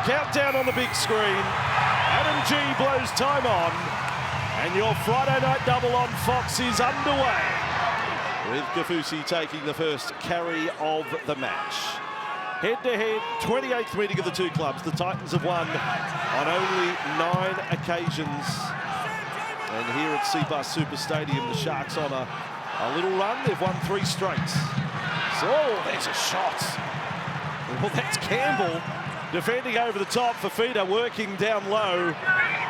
Countdown on the big screen. Adam G blows time on. And your Friday night double on Fox is underway. With Kafusi taking the first carry of the match. Head-to-head, 28th meeting of the two clubs. The Titans have won on only 9 occasions. And here at Seabus Super Stadium, the Sharks on a little run. They've won 3 straight. So, there's a shot. Well, that's Campbell defending over the top. Fafita working down low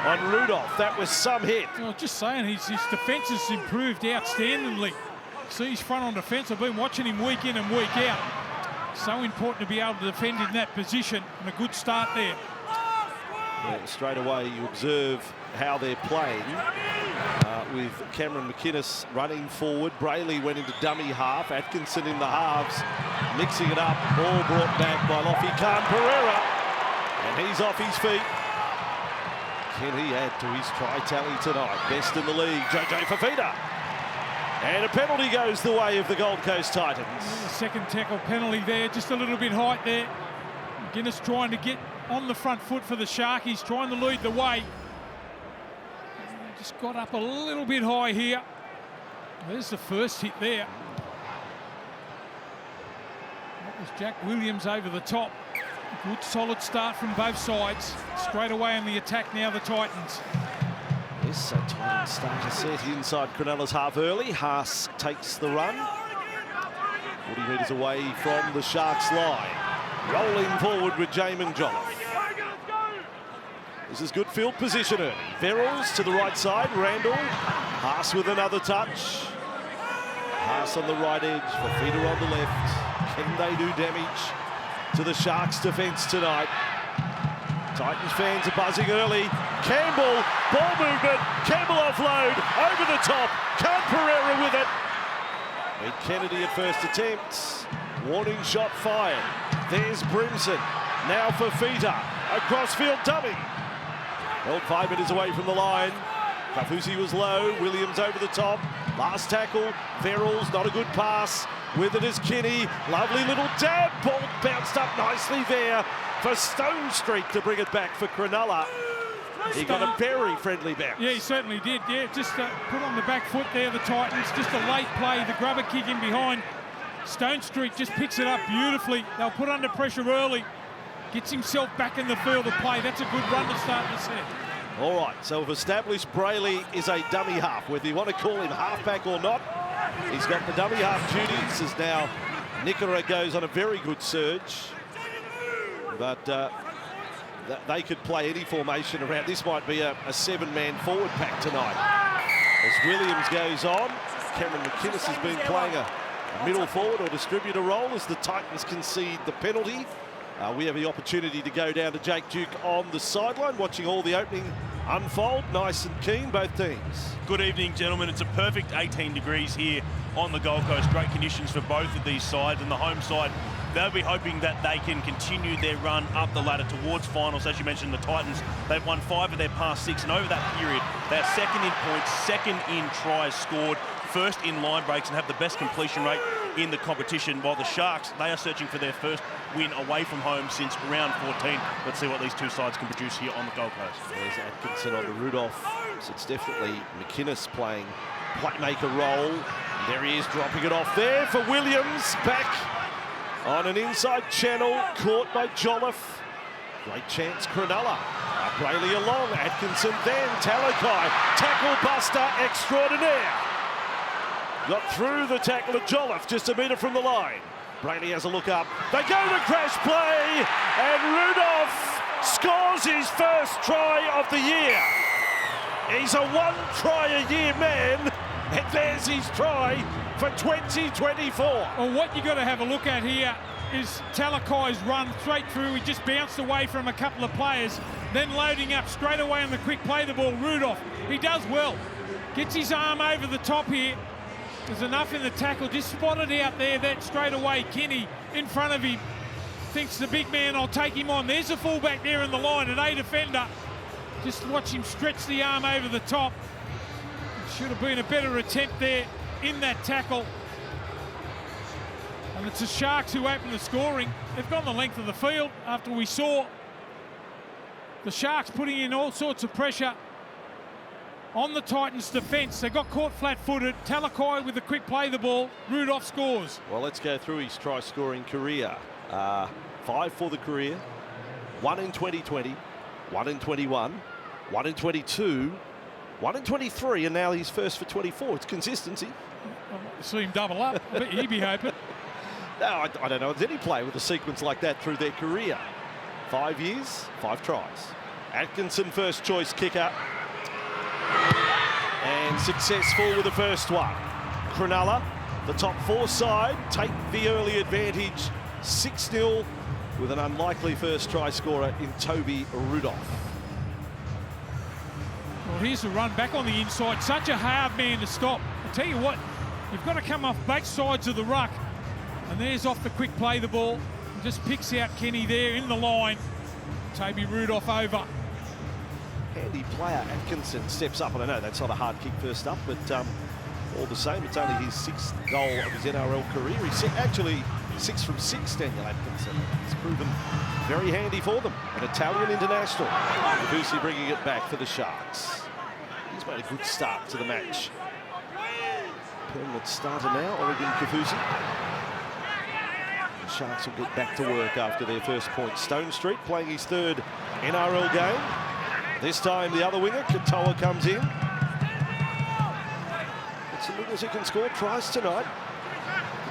on Rudolph. That was some hit. Well, just saying, his defence has improved outstandingly. See his front on defence. I've been watching him week in and week out. So important to be able to defend in that position, and a good start there. Yeah, straight away, you observe how they're playing with Cameron McInnes running forward. Brayley went into dummy half. Atkinson in the halves, mixing it up. Ball brought back by Lofi Khan Pereira, and he's off his feet. Can he add to his try tally tonight? Best in the league, JJ Fafita. And a penalty goes the way of the Gold Coast Titans. The second tackle penalty there, just a little bit height there. McInnes trying to get on the front foot for the Sharkies, trying to lead the way. Just got up a little bit high here. There's the first hit there. That was Jack Williams over the top. Good solid start from both sides. Straight away on the attack now, the Titans. Yes, so Titans start a set inside Cronulla's half early. Haas takes the run. 40 metres away from the Sharks' line. Rolling forward with Jamin Jolliffe. This is good field position early. Verrills to the right side. Randall. Haas with another touch. Haas on the right edge. Fafita on the left. Can they do damage to the Sharks' defence tonight? Titans fans are buzzing early. Campbell, ball movement. Campbell offload, over the top. Khan Pereira with it. Meet Kennedy at first attempt. Warning shot fired. There's Brimson. Now Fafita. A crossfield dummy. Held 5 metres away from the line. Kafusi was low. Williams over the top. Last tackle. Verrills, not a good pass. With it is Kinney. Lovely little dab. Ball bounced up nicely there for Stone Street to bring it back for Cronulla. He got a very friendly bounce. Yeah, he certainly did. Yeah, just put on the back foot there, the Titans. Just a late play, the grubber kick in behind. Stone Street just picks it up beautifully. They'll put under pressure early. Gets himself back in the field of play. That's a good run to start the set. All right, so we've established Brayley is a dummy half. Whether you want to call him halfback or not, he's got the dummy half duties as now Nikora goes on a very good surge. But they could play any formation around. This might be a 7-man forward pack tonight. As Williams goes on, Cameron McInnes has been playing a middle forward or distributor role as the Titans concede the penalty. We have the opportunity to go down to Jake Duke on the sideline, watching all the opening unfold. Nice and keen, both teams. Good evening, gentlemen. It's a perfect 18 degrees here on the Gold Coast. Great conditions for both of these sides, and the home side, they'll be hoping that they can continue their run up the ladder towards finals. As you mentioned, the Titans, they've won 5 of their past 6, and over that period, they're second in points, second in tries scored, first in line breaks, and have the best completion rate in the competition, while the Sharks, they are searching for their first win away from home since round 14. Let's see what these two sides can produce here on the Gold Coast. There's Atkinson on the Rudolph. So it's definitely McInnes playing playmaker role. And there he is, dropping it off there for Williams. Back on an inside channel, caught by Jolliffe. Great chance, Cronulla. Brayley along, Atkinson then, Talakai. Tackle buster extraordinaire. Got through the tackle of Jolliffe, just a metre from the line. Brayley has a look up. They go to crash play, and Rudolph scores his first try of the year. He's a 1-try-a-year man, and there's his try for 2024. Well, what you got to have a look at here is Talakai's run straight through. He just bounced away from a couple of players, then loading up straight away on the quick play the ball. Rudolph, he does well. Gets his arm over the top here. There's enough in the tackle, just spotted out there, that straight away. Kinney in front of him, thinks the big man, I'll take him on. There's a fullback there in the line, an A defender. Just watch him stretch the arm over the top. Should have been a better attempt there in that tackle. And it's the Sharks who open the scoring. They've gone the length of the field after we saw The Sharks putting in all sorts of pressure on the Titans' defence. They got caught flat-footed. Talakai with a quick play the ball. Rudolph scores. Well, let's go through his try-scoring career. 5 for the career. 1 in 2020. 1 in 21. 1 in 22. 1 in 23, and now he's first for 24. It's consistency. I see him double up. I bet he'd be hoping. No, I don't know if there's any player with a sequence like that through their career. 5 years, 5 tries. Atkinson, first choice kicker. And successful with the first one. Cronulla, the top 4 side, take the early advantage. 6-0 with an unlikely first try scorer in Toby Rudolph. Well, here's the run back on the inside. Such a hard man to stop. I tell you what, you've got to come off both sides of the ruck. And there's off the quick play the ball. Just picks out Kenny there in the line. Toby Rudolph over. Handy player. Atkinson steps up. And I know that's not a hard kick first up, but all the same, it's only his 6th goal of his NRL career. He's actually 6 from 6, Daniel Atkinson. It's proven very handy for them. An Italian international. Kafusi bringing it back for the Sharks. He's made a good start to the match. Permanent starter now, Oregon Kafusi. The Sharks will get back to work after their first point. Stone Street playing his 3rd NRL game. This time the other winger, Katoa, comes in. It's some wingers who can score tries tonight.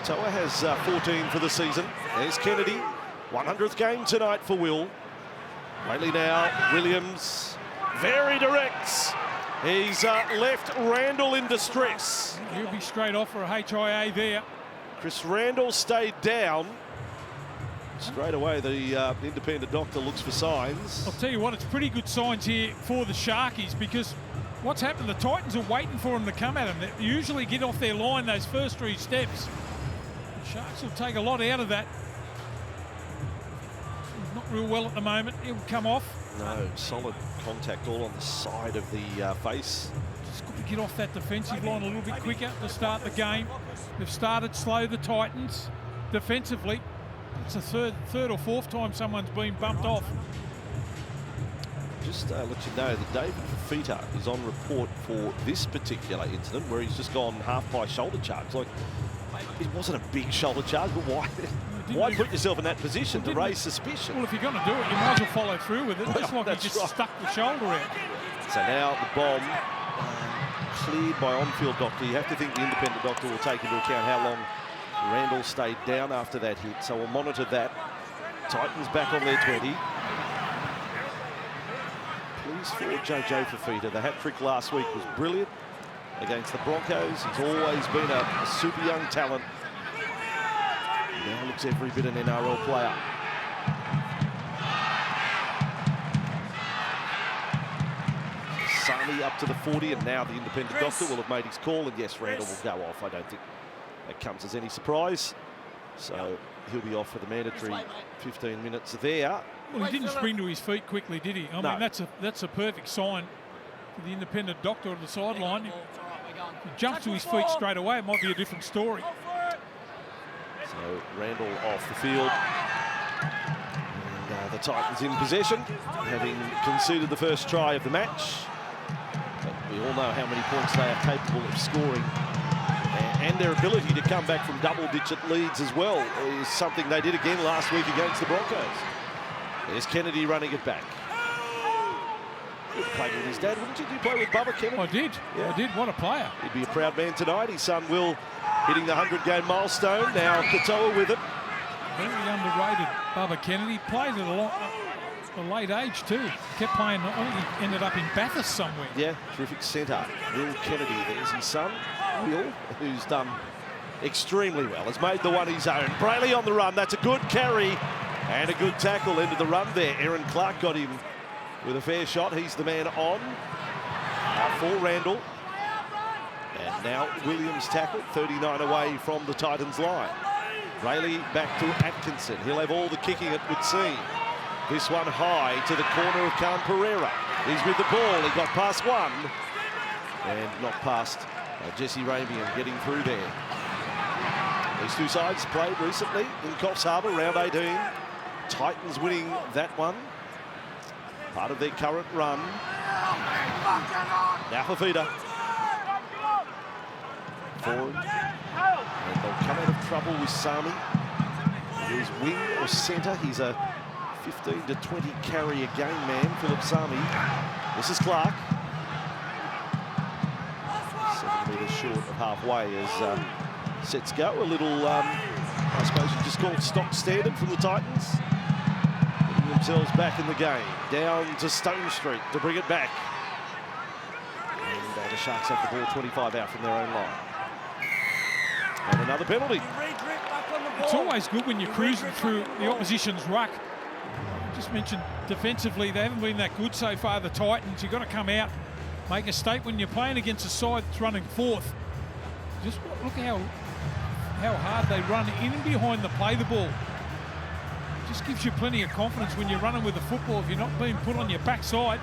Katoa has 14 for the season. There's Kennedy. 100th game tonight for Will. Lately now, Williams. Very direct. He's left Randall in distress. He'll be straight off for a HIA there. Chris Randall stayed down. Straight away, the independent doctor looks for signs. I'll tell you what, it's pretty good signs here for the Sharkies, because what's happened, the Titans are waiting for them to come at them. They usually get off their line those first 3 steps. The Sharks will take a lot out of that. He's not real well at the moment. He'll come off. No, solid contact all on the side of the face. Just got to get off that defensive line a little bit quicker to start the game. They've started slow, the Titans, defensively. It's the third or fourth time someone's been bumped off. Just let you know that David Fafita is on report for this particular incident where he's just gone half-pie shoulder charge. Like, it wasn't a big shoulder charge, but why put yourself in that position to raise suspicion? Well, if you're going to do it, you might as well follow through with it. It's like he just stuck the shoulder out. So now the bomb cleared by on-field doctor. You have to think the independent doctor will take into account how long Randall stayed down after that hit, so we'll monitor that. Titans back on their 20. Please for JJ Fafita. The hat-trick last week was brilliant against the Broncos. He's always been a super young talent. Now looks every bit an NRL player. Sani up to the 40, and now the independent doctor will have made his call, and yes, Randall will go off. I don't think that comes as any surprise. So he'll be off for the mandatory 15 minutes there. Well, he didn't spring to his feet quickly, did he? I mean, that's a perfect sign for the independent doctor on the sideline. He jumps to his feet straight away. It might be a different story. So Randall off the field. And the Titans in possession, having conceded the first try of the match. But we all know how many points they are capable of scoring. And their ability to come back from double-digit leads as well is something they did again last week against the Broncos. There's Kennedy running it back. You played with his dad, wouldn't you? Did you play with Bubba Kennedy? I did. Yeah. I did. What a player. He'd be a proud man tonight. His son Will hitting the 100-game milestone. Now Katoa with it. Very underrated, Bubba Kennedy. Played at a late age too. Kept playing. I think he ended up in Bathurst somewhere. Yeah, terrific centre. Will Kennedy. There's his son, Will, who's done extremely well. Has made the one his own. Brayley on the run. That's a good carry and a good tackle into the run there. Aaron Clark got him with a fair shot. He's the man on for Randall. And now Williams tackled 39 away from the Titans line. Brayley back to Atkinson. He'll have all the kicking it would seem. This one high to the corner of Khan Pereira. He's with the ball. He got past one and not past Jesse Ramien getting through there. These two sides played recently in Coffs Harbour, round 18. Titans winning that one. part of their current run. Now for Feeder. Forward. And they'll come out of trouble with Sami. He's wing or centre. He's a 15 to 20 carry a game man, Philip Sami. This is Clark. 7 metres short of halfway as sets go. A little, I suppose you just call it stock standard from the Titans. Putting themselves back in the game. Down to Stone Street to bring it back. And the Sharks have the ball 25 out from their own line. And another penalty. It's always good when you're cruising through the opposition's ruck. Just mentioned defensively, they haven't been that good so far, the Titans. You've got to come out, make a statement when you're playing against a side that's running fourth. Just look how hard they run in and behind the play the ball. Just gives you plenty of confidence when you're running with the football if you're not being put on your backside.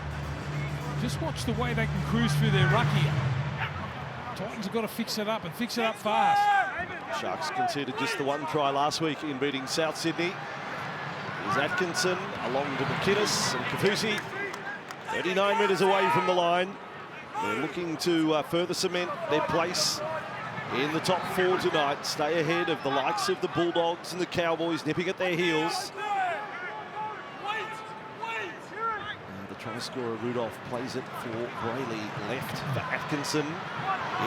Just watch the way they can cruise through their ruck here. Titans have got to fix it up and fix it up fast. Sharks conceded just the one try last week in beating South Sydney. Here's Atkinson along to McInnes and Kafusi. 39 metres away from the line. They're looking to further cement their place in the top 4 tonight. Stay ahead of the likes of the Bulldogs and the Cowboys nipping at their heels. And the try scorer Rudolph plays it for Brayley. Left for Atkinson.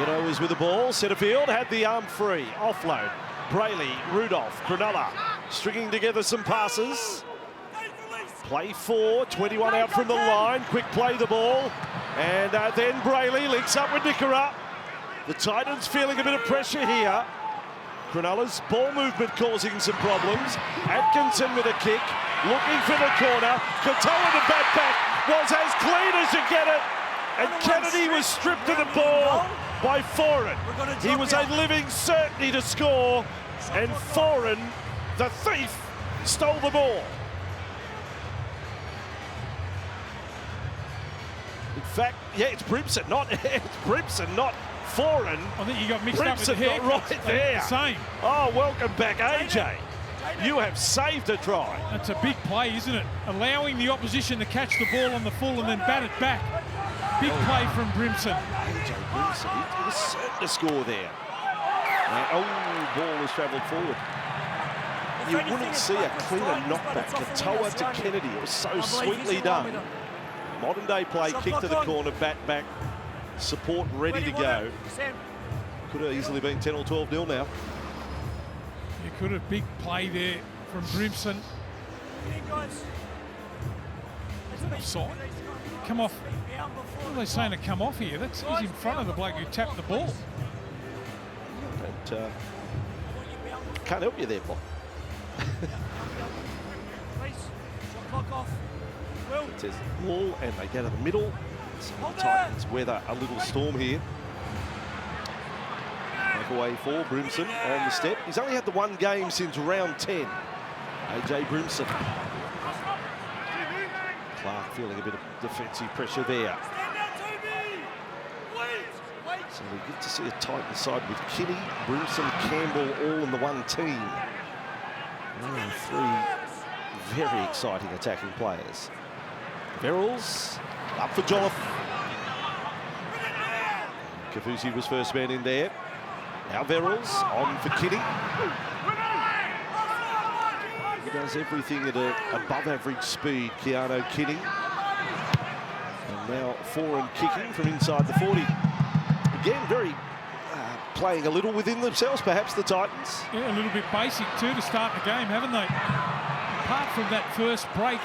Ito is with the ball. Centre field had the arm free. Offload. Brayley, Rudolph, Cronulla stringing together some passes. Play 4, 21 out from the line. Quick play the ball. And then Brayley links up with Nikora. The Titans feeling a bit of pressure here. Cronulla's ball movement causing some problems. Atkinson with a kick. Looking for the corner. Katoa to back was as clean as you get it. And Kennedy was stripped of the ball by Foran. He was a living certainty to score. And Foran, the thief, stole the ball. In fact, yeah, it's Brimson, not Foran. I think you got mixed up with the haircuts. Right there. The same. Oh, welcome back, AJ. You have saved a try. That's a big play, isn't it? Allowing the opposition to catch the ball on the full and then bat it back. Big play from Brimson. AJ Brimson, he was certain to score there. And, ball has travelled forward. You wouldn't see a cleaner knockback. Katoa to Kennedy. It was so sweetly done. Modern day play, kick to the corner, bat back, support ready to go. Could have easily been 10 or 12-0 now. You could have big play there from Brimson. Offside. Come off. What are they saying to come off here? He's in front of the bloke who tapped the ball. Can't help you there, Bob. It says ball, and they go to the middle. So the Titans weather a little storm here. Make away for Brimson on the step. He's only had the one game since round 10. AJ Brimson. Clark feeling a bit of defensive pressure there. So we get to see a Titan side with Kinney, Brimson, Campbell all in the one team. Three very exciting attacking players. Verrills up for Jolliffe. Kafusi was first man in there. Now Verrills on for Kinney. He does everything at an above average speed, Keano Kinney. And now Foran kicking from inside the 40. Again, very playing a little within themselves, perhaps, the Titans. Yeah, a little bit basic too to start the game, haven't they? Apart from that first break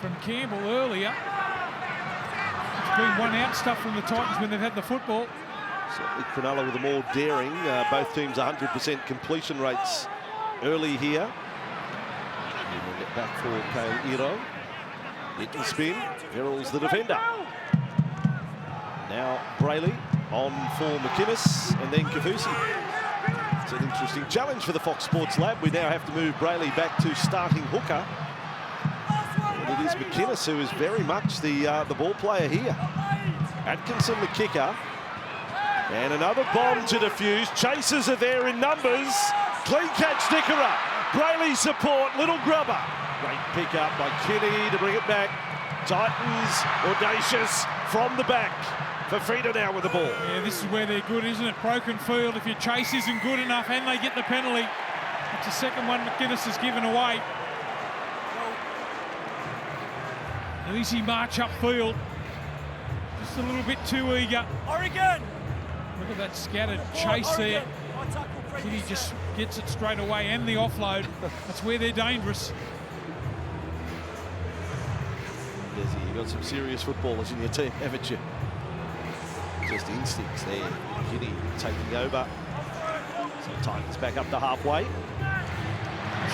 from Campbell earlier, it's been one out stuff from the Titans when they've had the football. Certainly Cronulla with the more daring. Both teams 100% completion rates early here. And we'll get back for Kale Iro. Hit and spin. Verrills the defender. Now Brayley on for McInnes and then Kafusi. It's an interesting challenge for the Fox Sports Lab. We now have to move Brayley back to starting hooker. And it is McInnes who is very much the ball player here. Atkinson the kicker. And another bomb to defuse. Chasers are there in numbers. Clean catch Nikora. Brayley support, little grubber. Great pick up by Kinney to bring it back. Titans, audacious from the back. Fafita now with the ball. Yeah, this is where they're good, isn't it? Broken field. If your chase isn't good enough and they get the penalty, it's the second one McGuinness has given away. Easy march upfield. Just a little bit too eager. Oregon! Look at that scattered chase there. Kitty just gets it straight away and the offload. That's where they're dangerous. Desi, you've got some serious footballers in your team, haven't you? Just instincts there. Kitty taking over. So Titans back up to halfway.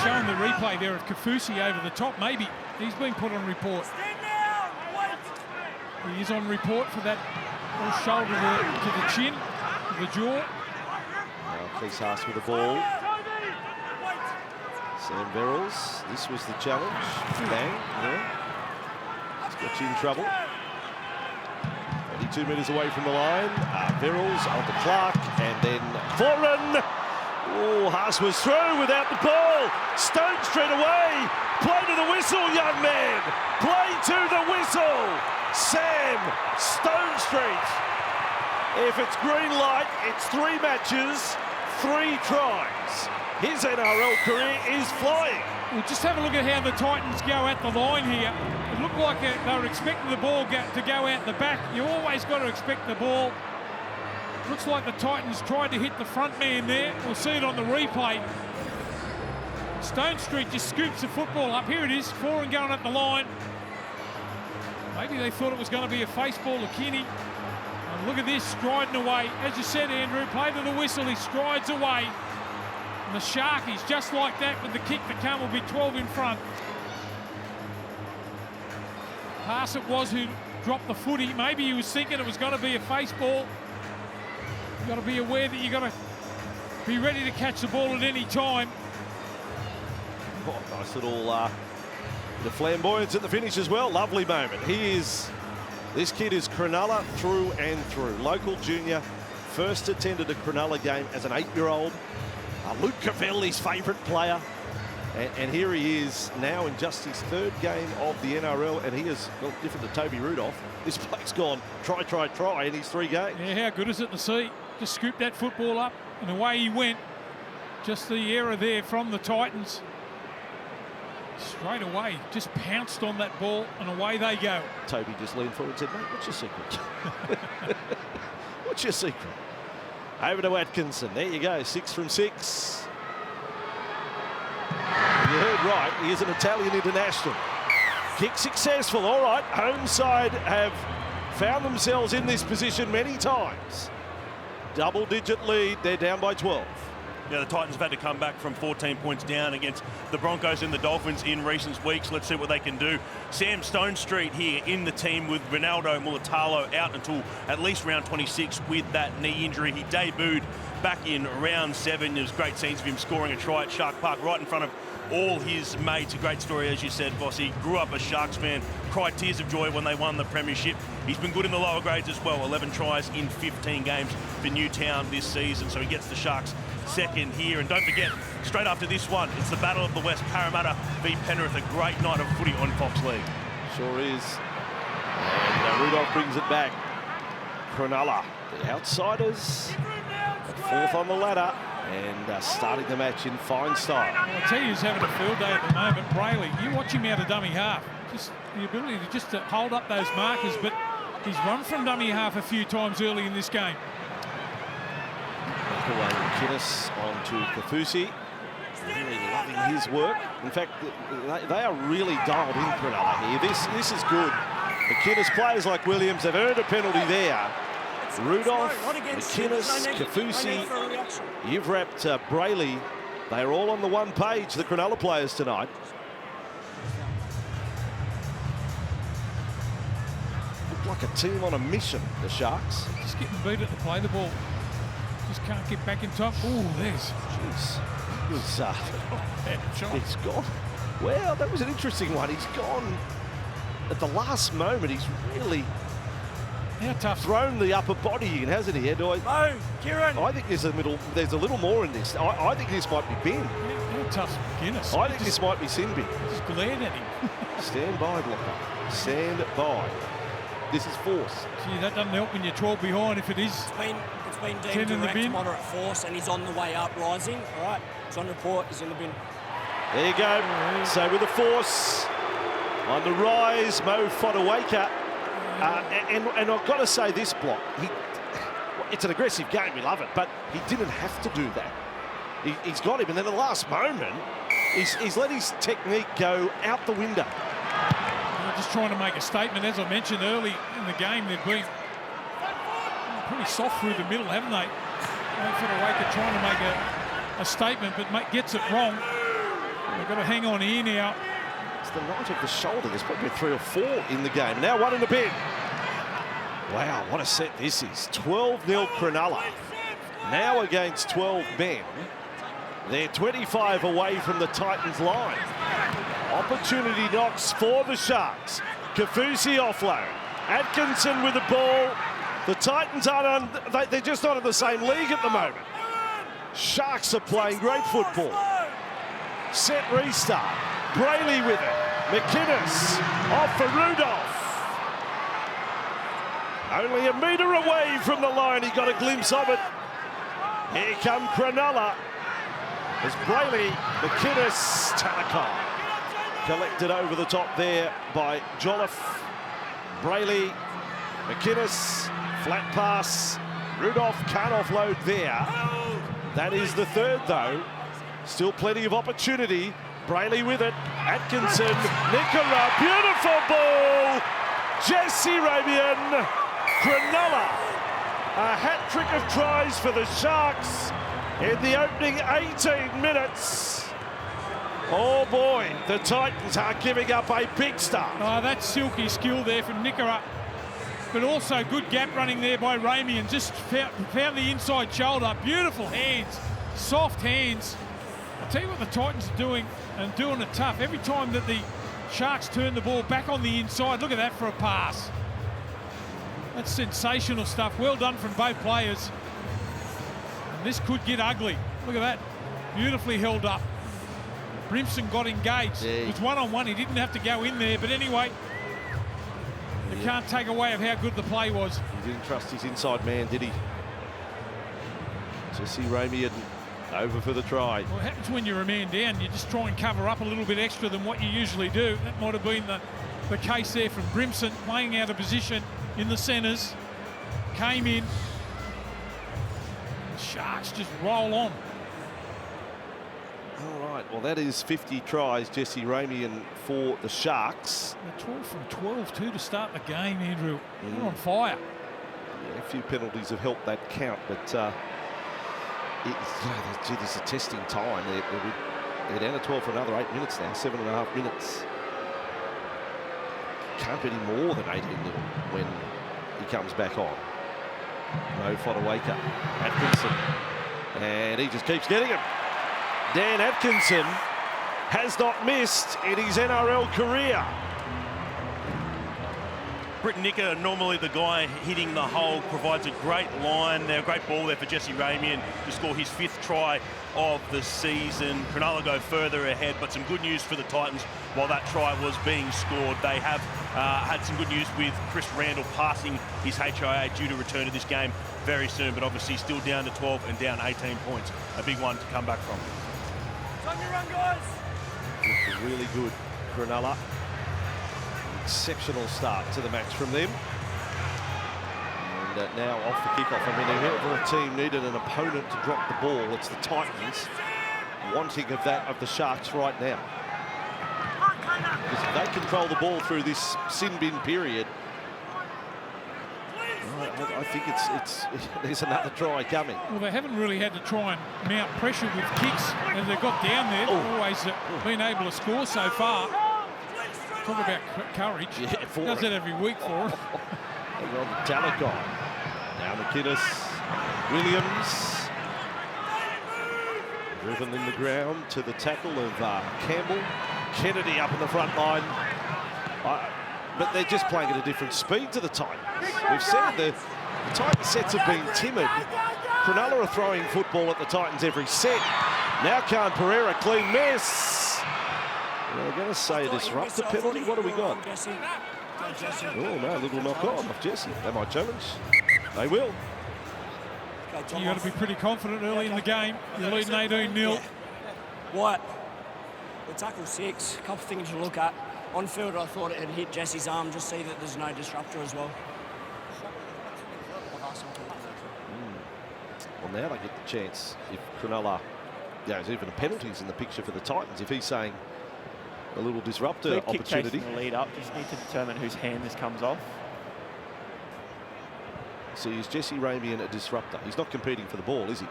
Showing the replay there of Kafusi over the top. Maybe he's been put on report. He is on report for that shoulder to the chin, to the jaw. Now Keith Haas with the ball. Sam Verrills, this was the challenge. Bang, yeah. He's got you in trouble. 22 metres away from the line. Verrills on to Clark, and then Foran. Oh, Haas was through without the ball. Stone Street away. Play to the whistle, young man. Play to the whistle. Sam Stone Street. If it's green light, it's 3 matches, 3 tries. His NRL career is flying. Well, just have a look at how the Titans go at the line here. It looked like they were expecting the ball to go out the back. You always got to expect the ball. Looks like the Titans tried to hit the front man there. We'll see it on the replay. Stone Street just scoops the football up. Here it is, Foran going at the line. Maybe they thought it was going to be a face ball to Kinney. And look at this, striding away. As you said, Andrew, play to the whistle, he strides away. And the Sharkies, just like that, with the kick to come, will be 12 in front. Haas it was who dropped the footy. Maybe he was thinking it was going to be a face ball. You've got to be aware that you've got to be ready to catch the ball at any time. Oh, nice little the flamboyance at the finish as well. Lovely moment. This kid is Cronulla through and through. Local junior, first attended a Cronulla game as an 8-year-old. Luke Cavelli's favourite player. And here he is now in just his 3rd game of the NRL, and he is, well, different to Toby Rudolph. This bloke's gone try in his 3 games. Yeah, how good is it to see? Just scooped that football up, and away he went. Just the error there from the Titans. Straight away, just pounced on that ball, and away they go. Toby just leaned forward and said, mate, what's your secret? What's your secret? Over to Atkinson. There you go, 6 from 6. You heard right, he is an Italian international. Kick successful, all right. Home side have found themselves in this position many times. Double-digit lead, they're down by 12. Yeah, the Titans have had to come back from 14 points down against the Broncos and the Dolphins in recent weeks. Let's see what they can do. Sam Stone Street here in the team with Ronaldo Mulatalo out until at least round 26 with that knee injury. He debuted back in round 7. There was great scenes of him scoring a try at Shark Park right in front of all his mates. A great story, as you said, Bossy. Grew up a Sharks fan, cried tears of joy when they won the premiership. He's been good in the lower grades as well. 11 tries in 15 games for Newtown this season, so he gets the Sharks second here. And don't forget, straight after this one, it's the Battle of the West, Parramatta v Penrith. A great night of footy on Fox League. Sure is. And Rudolph brings it back. Cronulla, the outsiders, at 4th on the ladder, and starting the match in fine style. Well, I tell you, he's having a field day at the moment. Brayley, you watch him out of dummy half. Just the ability to just to hold up those markers, but he's run from dummy half a few times early in this game. Away McInnes on to Kafusi. Really loving his work. In fact, they are really dialed in Cronulla here. This is good. McInnes, players like Williams have earned a penalty there. Rudolph, McInnes, Kafusi, you've wrapped Brayley. They're all on the one page, the Cronulla players tonight. Look like a team on a mission, the Sharks. Just getting beat at the play the ball. Just can't get back in top. Oh, there's. Jeez. He's gone. Well, that was an interesting one. He's gone at the last moment. He's really thrown the upper body in, hasn't he? Kieran. I think there's a little more in this. I think this might be Ben. How tough Guinness. I think this might be sin bin. Just glared at him. Stand by, blocker. Stand by. This is force. Gee, that doesn't help when you're 12 behind if it is. It's been 10 deemed in the direct bin. moderate force, and he's on the way up, rising. All right, it's on report. He's in the bin. There you go. So with the force on the rise, Mo Fotuaika. And I've got to say this block, it's an aggressive game, we love it, but he didn't have to do that. He's got him, and then at the last moment, he's let his technique go out the window. They're just trying to make a statement. As I mentioned early in the game, they've been pretty soft through the middle, haven't they? Fotuaika trying to make a statement, but gets it wrong. They've got to hang on here now. It's the night of the shoulder. There's probably 3 or 4 in the game. Now 1 in the bin. Wow, what a set this is. 12-0 Cronulla. Now against 12 men. They're 25 away from the Titans' line. Opportunity knocks for the Sharks. Kafusi offload. Atkinson with the ball. The Titans aren't they're just not in the same league at the moment. Sharks are playing great football. Set restart. Brayley with it. McInnes off for Rudolph. Only a metre away from the line. He got a glimpse of it. Here come Cronulla. As Brayley, McInnes, Talakai. Collected over the top there by Jolliffe. Brayley, McInnes, flat pass. Rudolph can't offload there. That is the third though. Still plenty of opportunity. Brayley with it. Atkinson, Nikora, beautiful ball. Jesse Ramien, Cronulla. A hat-trick of tries for the Sharks in the opening 18 minutes. Oh boy, the Titans are giving up a big start. Oh, that's silky skill there from Nikora. But also good gap running there by Ramien. Just found the inside shoulder. Beautiful hands, soft hands. I'll tell you what the Titans are doing, and doing it tough. Every time that the Sharks turn the ball back on the inside, look at that for a pass. That's sensational stuff. Well done from both players. And this could get ugly. Look at that. Beautifully held up. Brimson got engaged. Yeah. It was one-on-one. He didn't have to go in there. But anyway, you can't take away of how good the play was. He didn't trust his inside man, did he? Jesse Ramien over for the try. Well, what happens when you're a man down? You just try and cover up a little bit extra than what you usually do. That might have been the case there from Brimson, playing out of position in the centres. Came in. The Sharks just roll on. All right, well, that is 50 tries, Jesse Ramien, for the Sharks. They're 12 from 12 too to start the game, Andrew. They're on fire. Yeah, a few penalties have helped that count, but there's a testing time. They're down to 12 for another 8 minutes now, 7.5 minutes. Can't be any more than 18 when he comes back on. No Fotuaika, Atkinson, and he just keeps getting him. Dan Atkinson has not missed in his NRL career. Britton Nicker, normally the guy hitting the hole, provides a great line there, a great ball there for Jesse Ramien to score his 5th try of the season. Cronulla go further ahead, but some good news for the Titans while that try was being scored. They have had some good news with Chris Randall passing his HIA due to return to this game very soon, but obviously still down to 12 and down 18 points. A big one to come back from. Time to run, guys. Looking really good, Cronulla. Exceptional start to the match from them. And now off the kickoff. I mean, if ever a team needed an opponent to drop the ball, it's the Titans wanting of that of the Sharks right now. Because if they control the ball through this sin bin period, I think there's another try coming. Well, they haven't really had to try and mount pressure with kicks as they got down there. They've always been able to score so far. Talk about courage. Yeah, does that every week for him. Hang on to Talakai. Now McInnes, Williams. Driven in the ground to the tackle of Campbell. Kennedy up in the front line. But they're just playing at a different speed to the Titans. We've said the Titans sets have been timid. Cronulla are throwing football at the Titans every set. Now Khan Pereira, clean miss. They're going to say disrupt the penalty. What do we got? Oh, no, little knock on off Jesse. They might challenge. They will. You've got to be pretty confident early in the game. You're leading 18-0. What? The tackle 6, a couple of things to look at. On field, I thought it had hit Jesse's arm. Just see that there's no disruptor as well. Well, now they get the chance if Cronulla, there's even penalties in the picture for the Titans. If he's saying a little disruptor opportunity. The lead up, just need to determine whose hand this comes off. So is Jesse Ramien a disruptor? He's not competing for the ball, is he?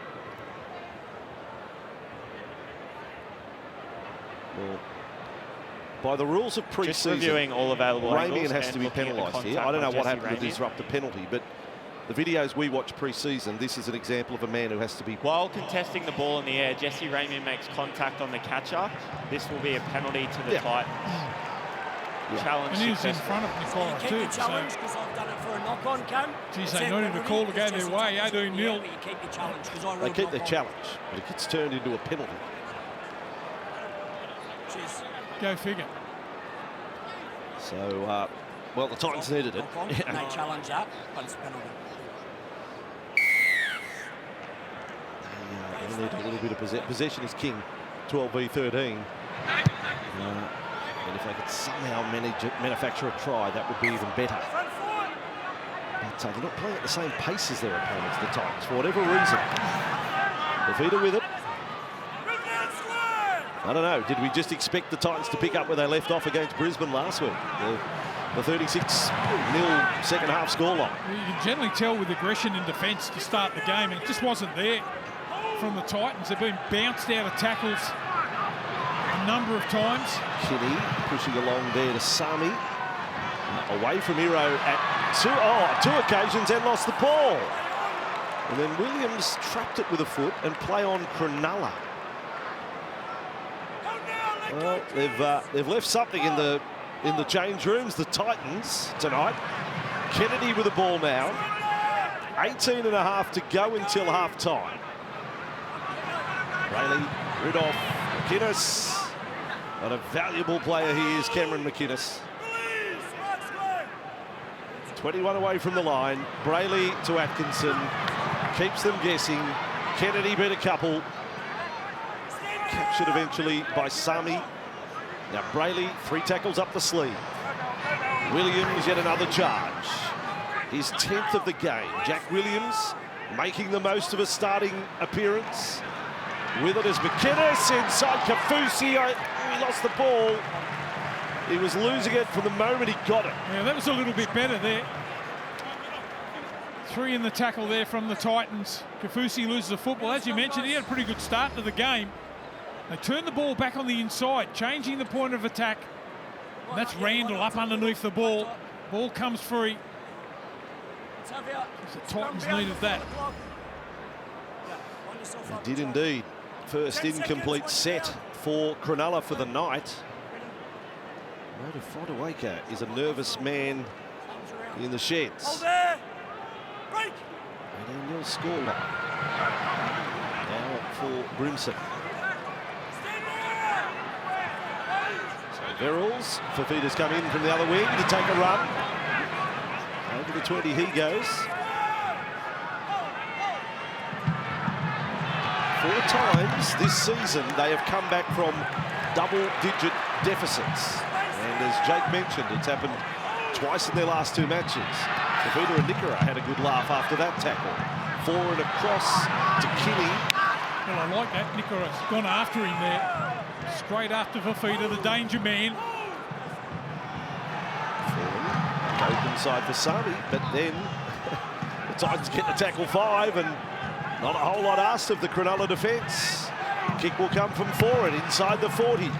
Well, by the rules of pre-season, reviewing all available Ramien has to be penalised here. I don't know what happened to the disruptor penalty, but the videos we watch pre-season, this is an example of a man who has to be... While contesting the ball in the air, Jesse Ramien makes contact on the catcher. This will be a penalty to the Titans. Challenge. And he was in front of Nikora too. Challenge because I've done it for a knock-on, Cam. Geez, they not even call to go their way. 18-0. They keep their challenge, but it gets turned into a penalty. Cheers. Go figure. So, well, the Titans needed it. They challenge that, but it's a penalty. They need a little bit of possession is king, 12 v 13. And if they could somehow manufacture a try, that would be even better. But they're not playing at the same pace as their opponents, the Titans, for whatever reason. The feeder with it. I don't know, did we just expect the Titans to pick up where they left off against Brisbane last week? The 36-0 second half scoreline. You can generally tell with aggression in defence to start the game. It just wasn't there from the Titans. They've been bounced out of tackles a number of times. Kinney pushing along there to Sami. Away from Hero at two occasions and lost the ball. And then Williams trapped it with a foot and play on Cronulla. Well, they've left something in the change rooms, the Titans, tonight. Kennedy with the ball now. 18 and a half to go until half-time. Rayleigh, Rudolph, McInnes. What a valuable player he is, Cameron McInnes. 21 away from the line. Brayley to Atkinson. Keeps them guessing. Kennedy beat a couple. Captured eventually by Sami. Now Brayley, 3 tackles up the sleeve. Williams, yet another charge. His 10th of the game. Jack Williams making the most of a starting appearance. With it is McInnes inside Kafusi. He lost the ball. He was losing it from the moment he got it. Yeah, that was a little bit better there. 3 in the tackle there from the Titans. Kafusi loses the football. As you mentioned, he had a pretty good start to the game. They turned the ball back on the inside, changing the point of attack. And that's Randall up underneath the ball. Ball comes free. The Titans needed that. They did indeed. First incomplete set for Cronulla for the night. Rhoda Fodawaker is a nervous man in the sheds. 18-0 scoreline. Now for Brimson. So Verrills, Fafita's come in from the other wing to take a run. Over the 20 he goes. 4 times this season they have come back from double-digit deficits. And as Jake mentioned, it's happened twice in their last 2 matches. Fafita and Nikora had a good laugh after that tackle. Forward across to Kinney. Well, I like that. Nikora's gone after him there. Straight after Fafita, the danger man. Forward, open side for Sami, but then the Titans get the tackle 5 and not a whole lot asked of the Cronulla defence. Kick will come from forward inside the 40. And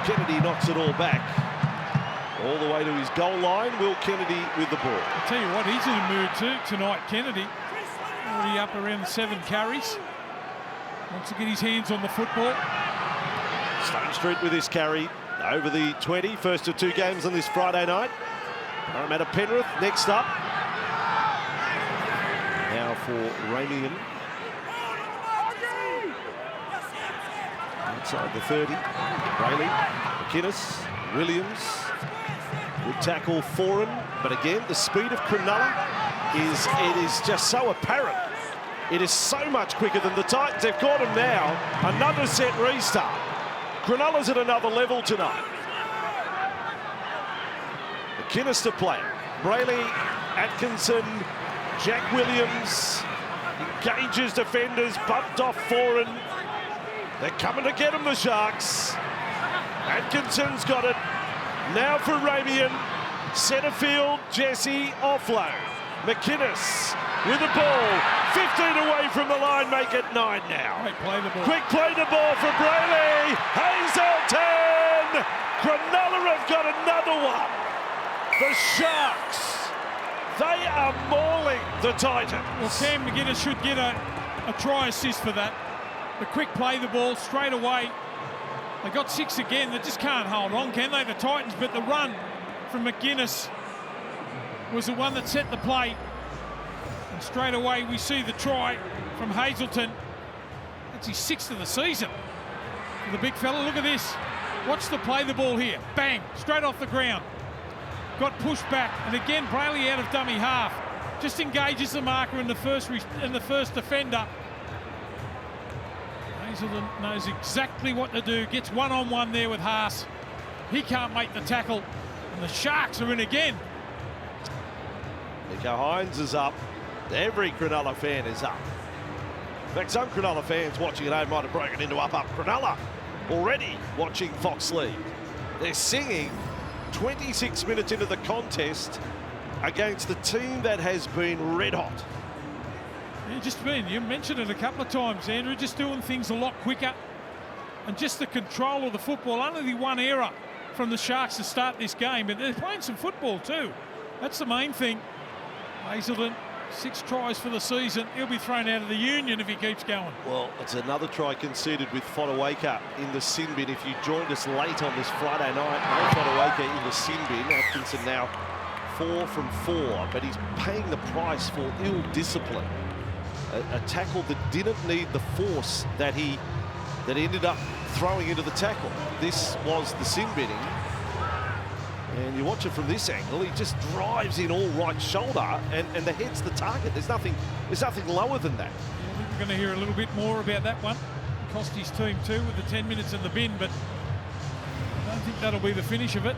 Kennedy knocks it all back. All the way to his goal line. Will Kennedy with the ball. I'll tell you what, he's in a mood too tonight, Kennedy. Already up around 7 carries. Wants to get his hands on the football. Stone Street with this carry over the 20. First of 2 games on this Friday night. Parramatta Penrith next up. Now for Ramien Outside the 30. Brayley, McInnes, Williams. Good tackle for him. But again, the speed of Cronulla is just so apparent. It is so much quicker than the Titans. They've got him now. Another set restart. Cronulla's at another level tonight. McInnes to play. Brayley, Atkinson, Jack Williams engages defenders, bumped off Foran. They're coming to get him, the Sharks. Atkinson's got it. Now for Ramien. Centre field, Jesse, offload. McInnes with the ball. 15 away from the line, make it 9 now. Right, play the ball. Quick play the ball for Brayley. Hazelton! Cronulla have got another one. The Sharks, they are mauling the Titans. Well, Cam McInnes should get a try assist for that. The quick play the ball straight away. They got 6 again. They just can't hold on, can they, the Titans? But the run from McInnes was the one that set the play. And straight away we see the try from Hazelton. That's his 6th of the season for the big fella. Look at this. Watch the play the ball here. Bang, straight off the ground. Got pushed back, and again Brayley out of dummy half. Just engages the marker in the first defender. Hazelton knows exactly what to do. Gets one-on-one there with Haas. He can't make the tackle, and the Sharks are in again. Nico Hines is up. Every Cronulla fan is up. In fact, some Cronulla fans watching at home might have broken into up Cronulla already watching Fox League. They're singing 26 minutes into the contest against the team that has been red hot. You mentioned it a couple of times, Andrew, just doing things a lot quicker. And just the control of the football. Only one error from the Sharks to start this game, but they're playing some football too. That's the main thing. Hazelton, 6 tries for the season. He'll be thrown out of the union if he keeps going. Well, it's another try conceded with Fotuaika in the sin bin. If you joined us late on this Friday night, Fotuaika in the sin bin. Atkinson now 4 from 4, but he's paying the price for ill discipline. A tackle that didn't need the force that he ended up throwing into the tackle. This was the sin binning. And you watch it from this angle, he just drives in all right shoulder, and the head's the target. There's nothing lower than that. Yeah, I think we're going to hear a little bit more about that one. It cost his team too with the 10 minutes in the bin, but I don't think that'll be the finish of it.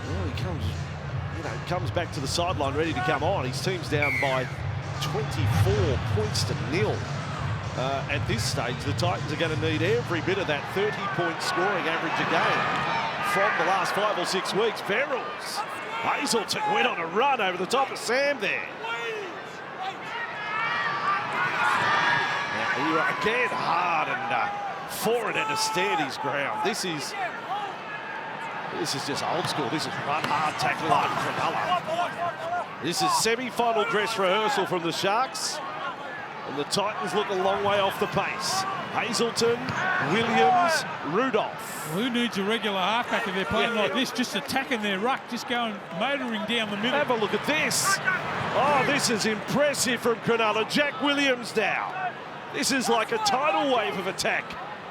Well, he comes back to the sideline ready to come on. His team's down by 24 points to 0. At this stage, the Titans are going to need every bit of that 30-point scoring average a game from the last 5 or 6 weeks. Verrills. Hazelton went on a run over the top of Sam there. Now, again, hard, and Foran had to stand his ground. This is just old school. This is run hard, tackle hard Cronulla. This is semi-final dress rehearsal from the Sharks. And the Titans look a long way off the pace. Hazelton, Williams, Rudolph. Well, who needs a regular halfback if they're playing like this? Just attacking their ruck, just going motoring down the middle. Have a look at this. Oh, this is impressive from Cronulla. Jack Williams down. This is like a tidal wave of attack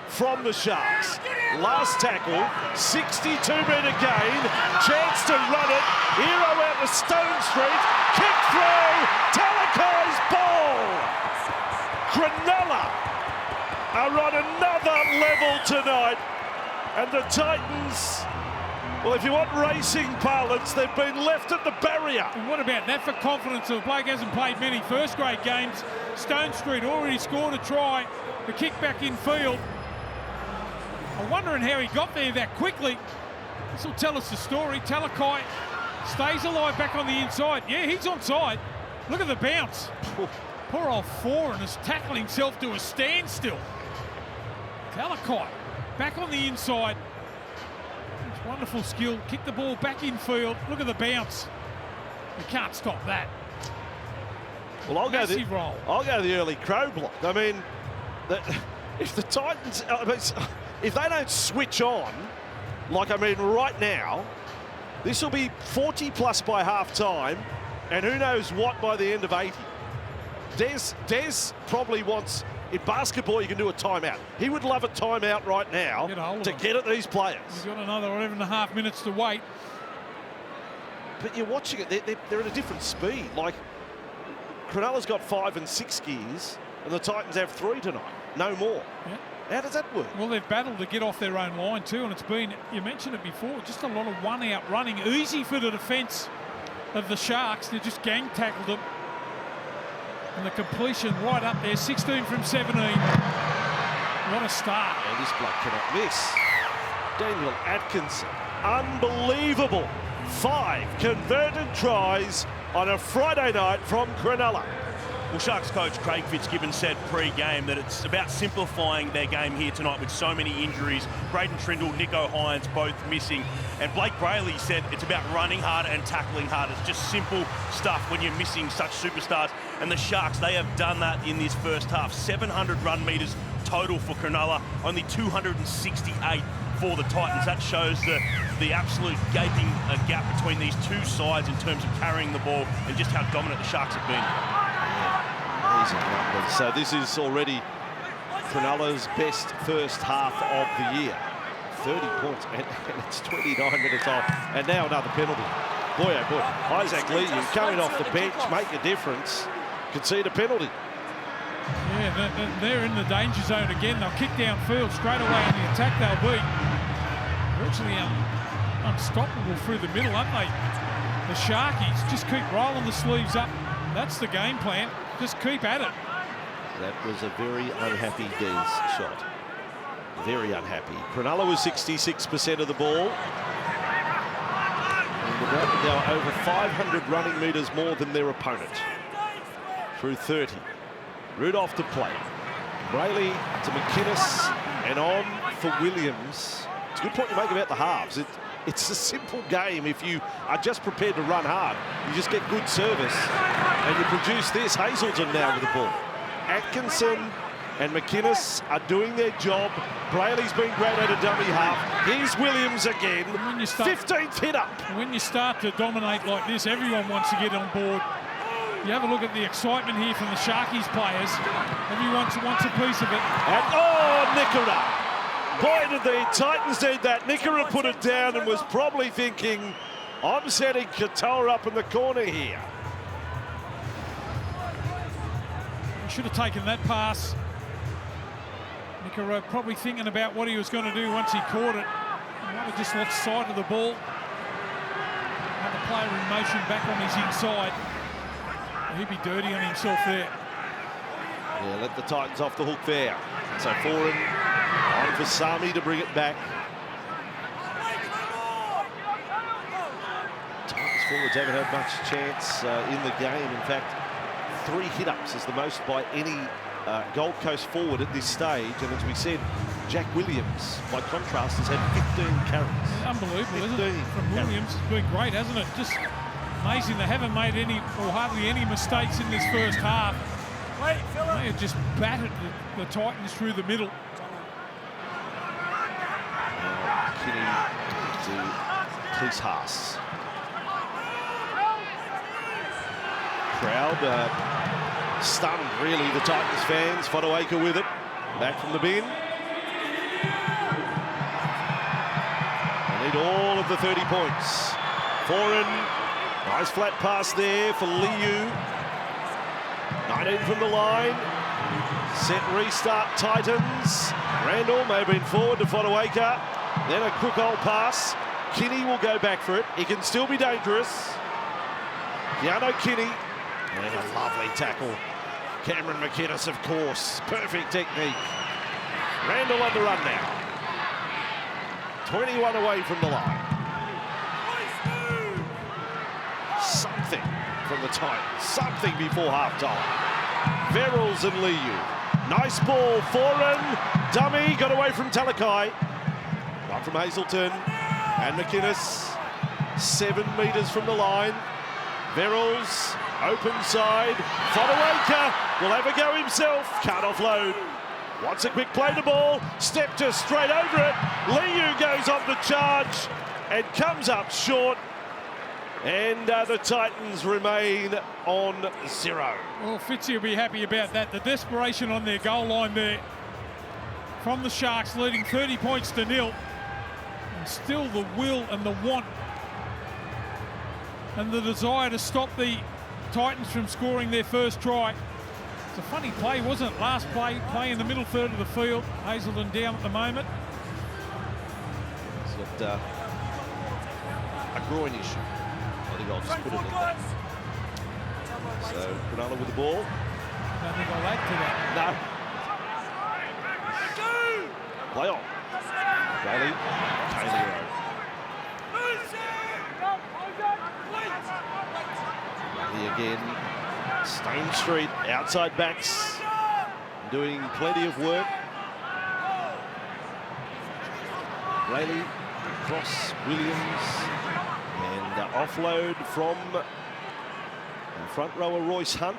from the Sharks. Last tackle, 62-metre gain, chance to run it. Hero out to Stone Street, kick through, Talakai's ball. Cronulla are on another level tonight, and the Titans, well, if you want racing parlance, they've been left at the barrier. And what about that for confidence? The bloke hasn't played many first-grade games. Stone Street already scored a try. The kick back in field. I'm wondering how he got there that quickly. This will tell us the story. Talakai stays alive back on the inside. Yeah, he's onside. Look at the bounce. Poor old Foran has tackled himself to a standstill. Talakai back on the inside. It's wonderful skill. Kick the ball back in field. Look at the bounce. You can't stop that. Well, I'll go the early crow block. I mean, if the Titans, if they don't switch on, right now, this will be 40 plus by half time, and who knows what by the end of 80. Des probably wants In basketball, you can do a timeout. He would love a timeout right now to get at these players. He's got another 11.5 minutes to wait. But you're watching it, they're at a different speed. Like, Cronulla's got 5 and 6 gears, and the Titans have 3 tonight. No more. Yeah. How does that work? Well, they've battled to get off their own line too, and it's been, you mentioned it before, just a lot of one-out running. Easy for the defence of the Sharks. They just gang tackled them. And the completion right up there, 16 from 17. What a start. And this bloke cannot miss. Daniel Atkinson, unbelievable. 5 converted tries on a Friday night from Cronulla. Well, Sharks coach Craig Fitzgibbon said pre-game that it's about simplifying their game here tonight with so many injuries. Braden Trindle, Nico Hines both missing. And Blake Brayley said it's about running harder and tackling harder. It's just simple stuff when you're missing such superstars. And the Sharks, they have done that in this first half. 700 run metres total for Cronulla, only 268 for the Titans. That shows the absolute gaping gap between these two sides in terms of carrying the ball and just how dominant the Sharks have been. Amazing numbers. So this is already Cronulla's best first half of the year. 30 points, and it's 29 minutes off. And now another penalty. Boy, oh boy. Isaac Liu coming off the bench, make a difference. Concede a penalty. Yeah, they're in the danger zone again. They'll kick downfield straight away in the attack. They'll be virtually unstoppable through the middle, aren't they? The Sharkies just keep rolling the sleeves up. That's the game plan. Just keep at it. That was a very unhappy Des shot. Very unhappy. Cronulla was 66% of the ball. And they were over 500 running metres more than their opponent. Through 30. Rudolph to play. Brayley to McInnes and on for Williams. It's a good point you make about the halves. It's a simple game if you are just prepared to run hard. You just get good service and you produce this. Hazelton now with the ball. Atkinson and McInnes are doing their job. Brayley's been great at a dummy half. Here's Williams again. 15th hit up. When you start to dominate like this, everyone wants to get on board. You have a look at the excitement here from the Sharkies players. Everyone wants a piece of it. And Nikora. Boy, did the Titans need that. Nikora put it down and was probably thinking, I'm setting Katoa up in the corner here. He should have taken that pass. Nikora probably thinking about what he was going to do once he caught it. He might have just lost sight of the ball. Another player in motion back on his inside. He'd be dirty on himself there. Yeah, let the Titans off the hook there. So Foran on for Sami to bring it back. Titans forwards haven't had much chance in the game. In fact, 3 hit-ups is the most by any Gold Coast forward at this stage. And as we said, Jack Williams, by contrast, has had 15 carries. Unbelievable, isn't it? From Williams, it's been great, hasn't it? Just amazing. They haven't made any or hardly any mistakes in this first half. They have just battered the Titans through the middle. Kinney to Chris Haas. Crowd stunned, really, the Titans fans. Fotuaika with it. Back from the bin. They need all of the 30 points. Foran. Nice flat pass there for Liu. 19 from the line. Set restart Titans. Randall may have been forward to Fotuaika. Then a quick old pass. Kinney will go back for it. He can still be dangerous. Keanu Kinney. And a lovely tackle. Cameron McInnes, of course. Perfect technique. Randall on the run now. 21 away from the line. Something from the Titans. Something before half-time. Verrills and Liu. Nice ball. Foran. Dummy. Got away from Talakai. One from Hazelton. And McInnes. 7 metres from the line. Verrills. Open side. Fotuaika will have a go himself. Can't offload. Wants a quick play to ball. Stepped just straight over it. Liu goes on the charge and comes up short. And the Titans remain on 0. Well, Fitzy will be happy about that. The desperation on their goal line there from the Sharks, leading 30 points to 0. And still the will and the want and the desire to stop the Titans from scoring their first try. It's a funny play, wasn't it? Last play in the middle third of the field. Hazelton down at the moment. He's got a groin issue. I think I'll just put it at that. So, Randall with the ball. Don't think I'll add to that. No. Play on. Bailey. Taylor. Bailey again. Stone Street. Outside backs. Doing plenty of work. Rayleigh. Cross. Williams. And offload from front rower Royce Hunt.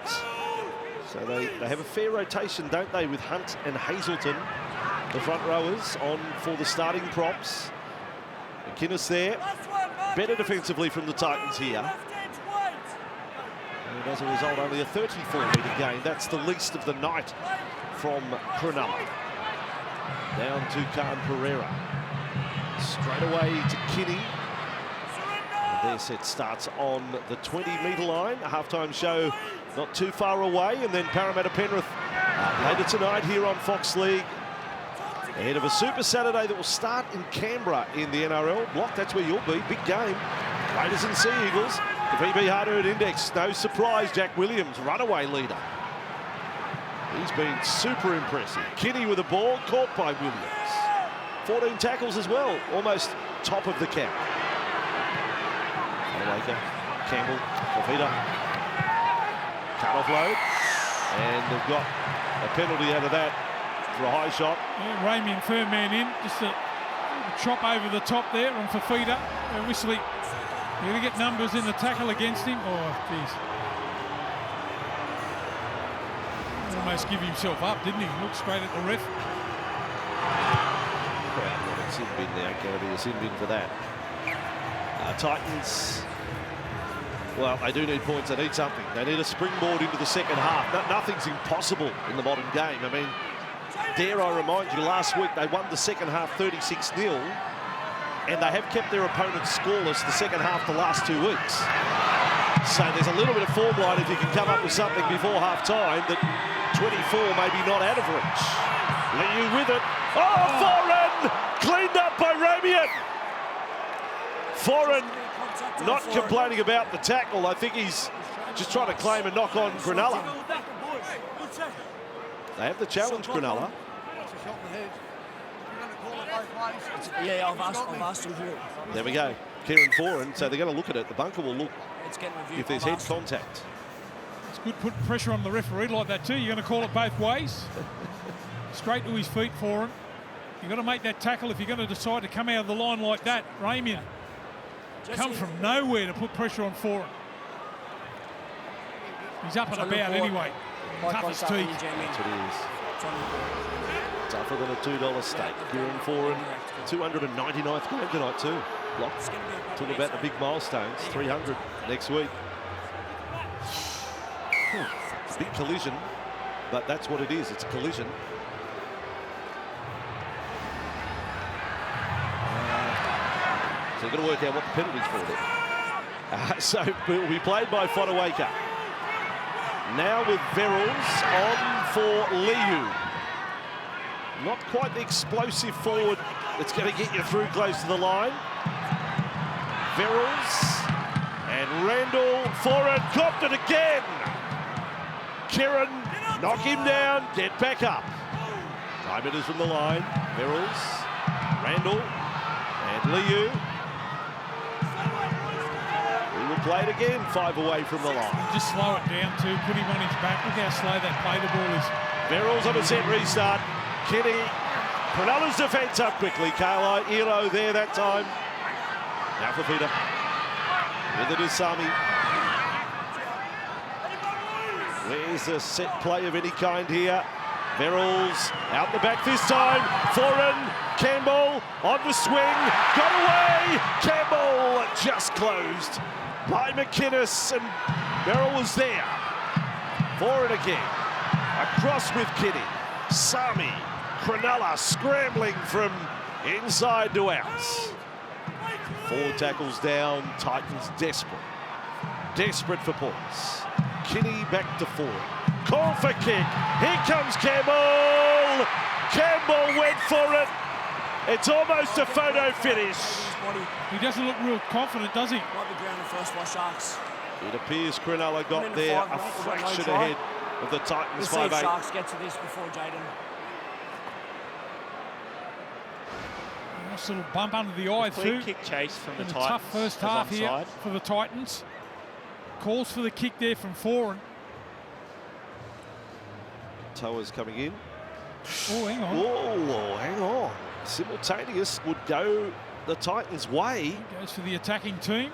So they have a fair rotation, don't they, with Hunt and Hazelton, the front rowers, on for the starting props. McInnes there. Better defensively from the Titans here. And as a result, only a 34-metre gain. That's the least of the night from Cronulla. Down to Khan Pereira. Straight away to Kinney. Their set starts on the 20-metre line. A halftime show not too far away. And then Parramatta Penrith later tonight here on Fox League. Ahead of a Super Saturday that will start in Canberra in the NRL. Block, that's where you'll be. Big game. Raiders and Sea Eagles. The VB Hard Earned Index. No surprise, Jack Williams, runaway leader. He's been super impressive. Kinney with the ball, caught by Williams. 14 tackles as well. Almost top of the count. Campbell, Fafita, cut offload, and they've got a penalty out of that for a high shot. Yeah, Ramien, firm man in, just a chop over the top there on Fafita. Obviously, you're going to get numbers in the tackle against him. Oh, geez. Almost give himself up, didn't he? Looked straight at the ref. Well, sin bin there, going to be a sin bin for that. Titans. Well, they do need points. They need something. They need a springboard into the second half. Nothing's impossible in the modern game. I mean, dare I remind you, last week they won the second half 36-0, and they have kept their opponents scoreless the second half the last 2 weeks. So there's a little bit of form line if you can come up with something before half-time that 24 maybe not out of reach. Liu with it. Oh, Foran! Cleaned up by Ramien. Foran not complaining about the tackle. I think he's just trying to claim a knock on Cronulla. They have the challenge, Cronulla. Yeah, I've asked him to. There we go. Kieran Foran. So they're going to look at it. The bunker will look if there's head contact. It's good putting pressure on the referee like that too. You're going to call it both ways. Straight to his feet for him. You've got to make that tackle if you're going to decide to come out of the line like that. Ramien come from nowhere to put pressure on Foran. He's up and about anyway. Tough as teeth. That's what he is. Tougher than a $2 stake. Kieran Foran, 299th game tonight too. Blocked. Talk about the big milestones. 300 next week. Big collision, but that's what it is. It's a collision. So we've got to work out what the penalty's for there. So it will be played by Fodawaker. Now with Verrills on for Liu. Not quite the explosive forward that's going to get you through close to the line. Verrills and Randall. Foran copped it again. Kieran, knock him down, get back up. 5 metres from the line. Verrills, Randall, and Liu. He will play it again, 5 away from the line. Just slow it down too, put him on his back. Look how slow that play the ball is. Verrills on a set restart. Kinney, Cronulla's defence up quickly. Carlisle, Elo there that time. Now for Peter. With it is Sami. Where's a set play of any kind here? Verrills out the back this time. Foran, Campbell on the swing. Got away. Campbell just closed. by McInnes, and Merrill was there. For it again. Across with Kitty. Sami, Cronulla scrambling from inside to out. 4 tackles down, Titans desperate. Desperate for points. Kitty back to 4. Call for kick. Here comes Campbell. Campbell went for it. It's almost a photo finish. He doesn't look real confident, does he? Might be grounded first by Sharks. It appears Cronulla got there a fraction ahead of the Titans. We'll see if 5-8. Sharks get to this before Jaden. Nice little bump under the eye too. Kick chase from the And a Titans. tough first half here for the Titans. Calls for the kick there from Foran. Towers coming in. Oh, hang on. Whoa, hang on. Simultaneous would go the Titans' way. Goes for the attacking team.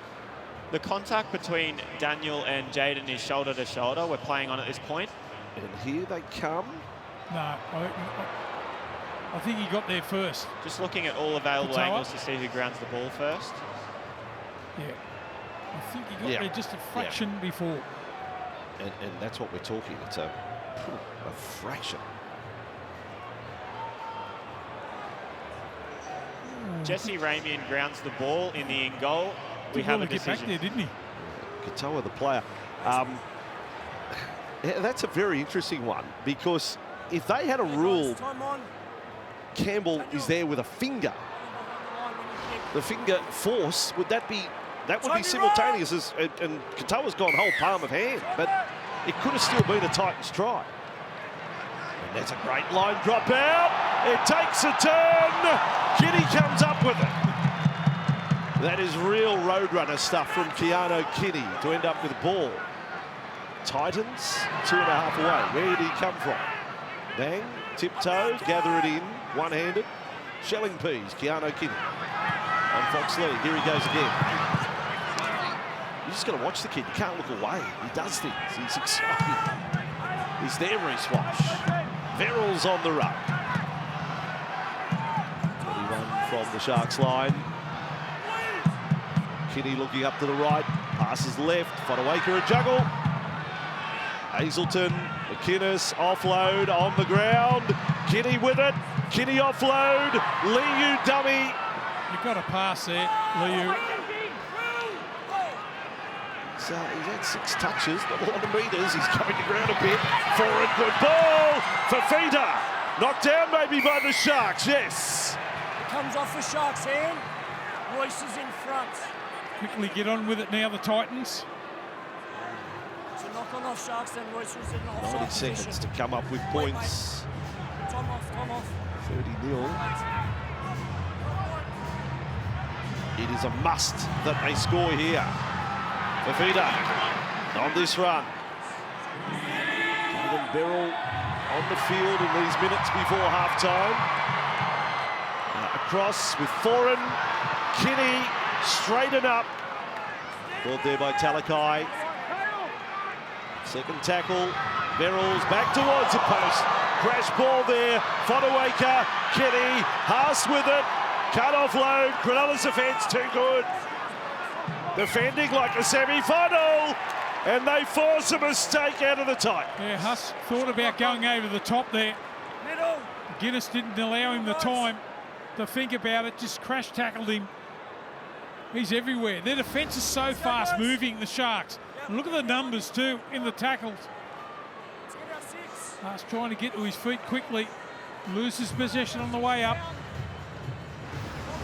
The contact between Daniel and Jaden is shoulder to shoulder. We're playing on at this point. And here they come. No, I think he got there first. Just looking at all available Katoa. angles to see who grounds the ball first. Yeah. I think he got there just a fraction before. And that's what we're talking. It's a fraction. Jesse Ramien grounds the ball in the in goal. We have a get back decision. there, didn't he? Katoa, the player. That's a very interesting one, because if they had a rule, Campbell is there with a finger. The finger force, would that be simultaneous as, and Katoa's gone whole palm of hand, but it could have still been a Titans try. And that's a great line drop out. It takes a turn. Kitty comes up with it. That is real Roadrunner stuff from Keano Kitty to end up with the ball. Titans 2.5 away. Where did he come from? Bang, tiptoe, gather it in, one-handed. Shelling peas, Keano Kitty. On Fox League, here he goes again. You just got to watch the kid. You can't look away. He does things. He's exciting. He's there, Reece Walsh. Verrills on the run. 21 from the Sharks line. Kitty looking up to the right. Passes left. Fodawaker a juggle. Hazelton, McInnes, offload on the ground. Kitty with it. Kitty offload. Liu dummy. You've got to pass there, Liu. So he's had 6 touches, not a lot of metres. He's coming to ground a bit. Forward, good ball for Fita. Knocked down maybe by the Sharks, yes. It comes off the Sharks' hand. Royce is in front. Quickly get on with it now, the Titans. So knock on off Sharks, then Royce was in the offside 90 seconds position. to come up with points. Time off. 30-0. It is a must that they score here. Fafita on this run. Caden Beryl on the field in these minutes before half-time. Across with Foran. Kinney straighten up. Brought there by Talakai. Second tackle. Beryl's back towards the post. Crash ball there. Fodawaker. Kinney. Haas with it. Cut offload. Cronulla's defence too good. Defending like a semi-final. And they force a mistake out of the tight. Yeah, Huss thought about going over the top there. Middle. Guinness didn't allow him the time to think about it, just crash tackled him. He's everywhere. Their defence is so fast moving, the Sharks. And look at the numbers too in the tackles. Huss trying to get to his feet quickly. Loses possession on the way up.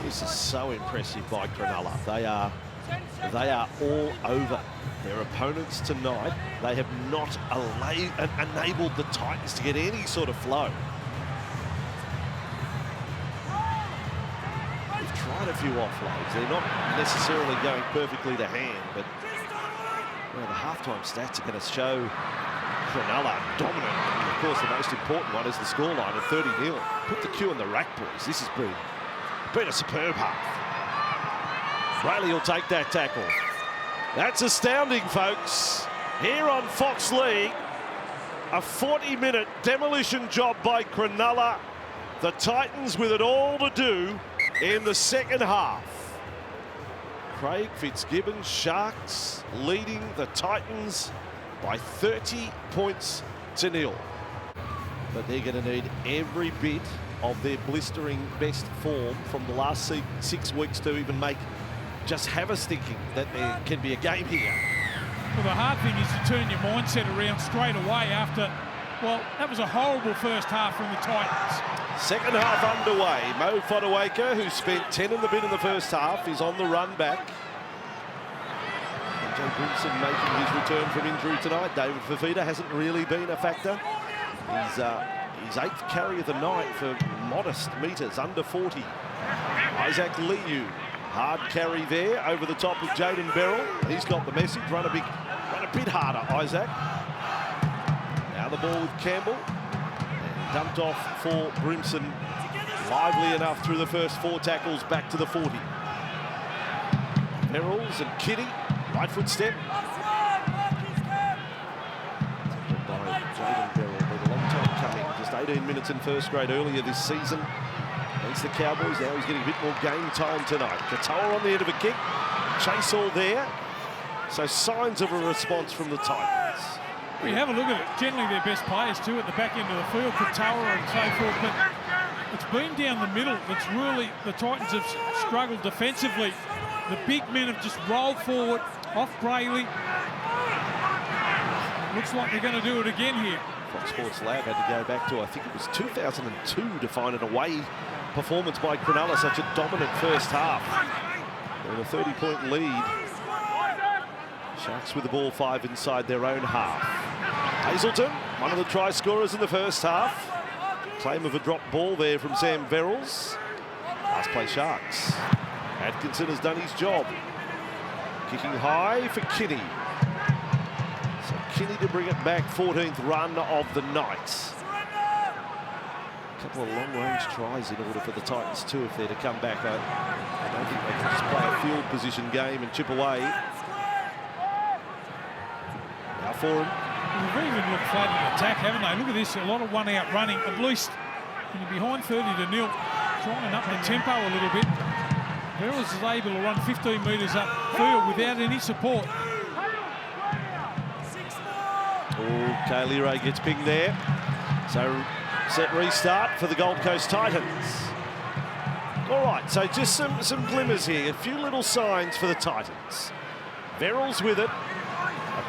This is so impressive by Cronulla. They are all over their opponents tonight. They have not enabled the Titans to get any sort of flow. They've tried a few offloads. They're not necessarily going perfectly to hand, but well, the halftime stats are going to show Cronulla dominant. And of course, the most important one is the scoreline at 30-0. Put the cue in the rack, boys. This has been a superb half. Rayleigh will take that tackle. That's astounding, folks. Here on Fox League, a 40-minute demolition job by Cronulla. The Titans with it all to do in the second half. Craig Fitzgibbon, Sharks leading the Titans by 30 points to 0. But they're going to need every bit of their blistering best form from the last 6 weeks to even just have us thinking that there can be a game here. Well, the hard thing is to turn your mindset around straight away after, well, that was a horrible first half from the Titans. Second half underway. Mo Fodawaker, who spent 10 in the bin in the first half, is on the run back. Joe Grimson making his return from injury tonight. David Fafita hasn't really been a factor. He's his 8th carry of the night for modest metres, under 40. Isaac Liu, hard carry there over the top of Jaden Beryl. He's got the message. Run a bit harder, Isaac. Now the ball with Campbell. And dumped off for Grimson. Lively enough through the first 4 tackles back to the 40. Beryl's and Kitty. Right foot step. By Jaden Beryl. Been a long time coming. Just 18 minutes in first grade earlier this season. Against the Cowboys. Now he's getting a bit more game time tonight. Katoa on the end of a kick. Chase all there. So signs of a response from the Titans. We have a look at it. Generally their best players too at the back end of the field, Katoa and so forth. But it's been down the middle that's really, the Titans have struggled defensively. The big men have just rolled forward off Brayley. Looks like they're going to do it again here. Fox Sports Lab had to go back to, I think it was 2002 to find an away performance by Cronulla, such a dominant first half. They're in a 30-point lead. Sharks with the ball 5 inside their own half. Hazelton, one of the try scorers in the first half. Claim of a drop ball there from Sam Verrills. Last play Sharks. Atkinson has done his job. Kicking high for Kinney. So Kinney to bring it back, 14th run of the night. A couple of long-range tries in order for the Titans too if they're to come back. I don't think they can just play a field position game and chip away. Now for him. They've even looked flat in attack, haven't they? Look at this, a lot of one-out running. At least when you're behind 30-0, trying up the tempo a little bit. Verrills is able to run 15 metres upfield without any support. Oh, Kaylee Ray gets pinged there. So set restart for the Gold Coast Titans. All right, so just some glimmers here. A few little signs for the Titans. Verrills with it.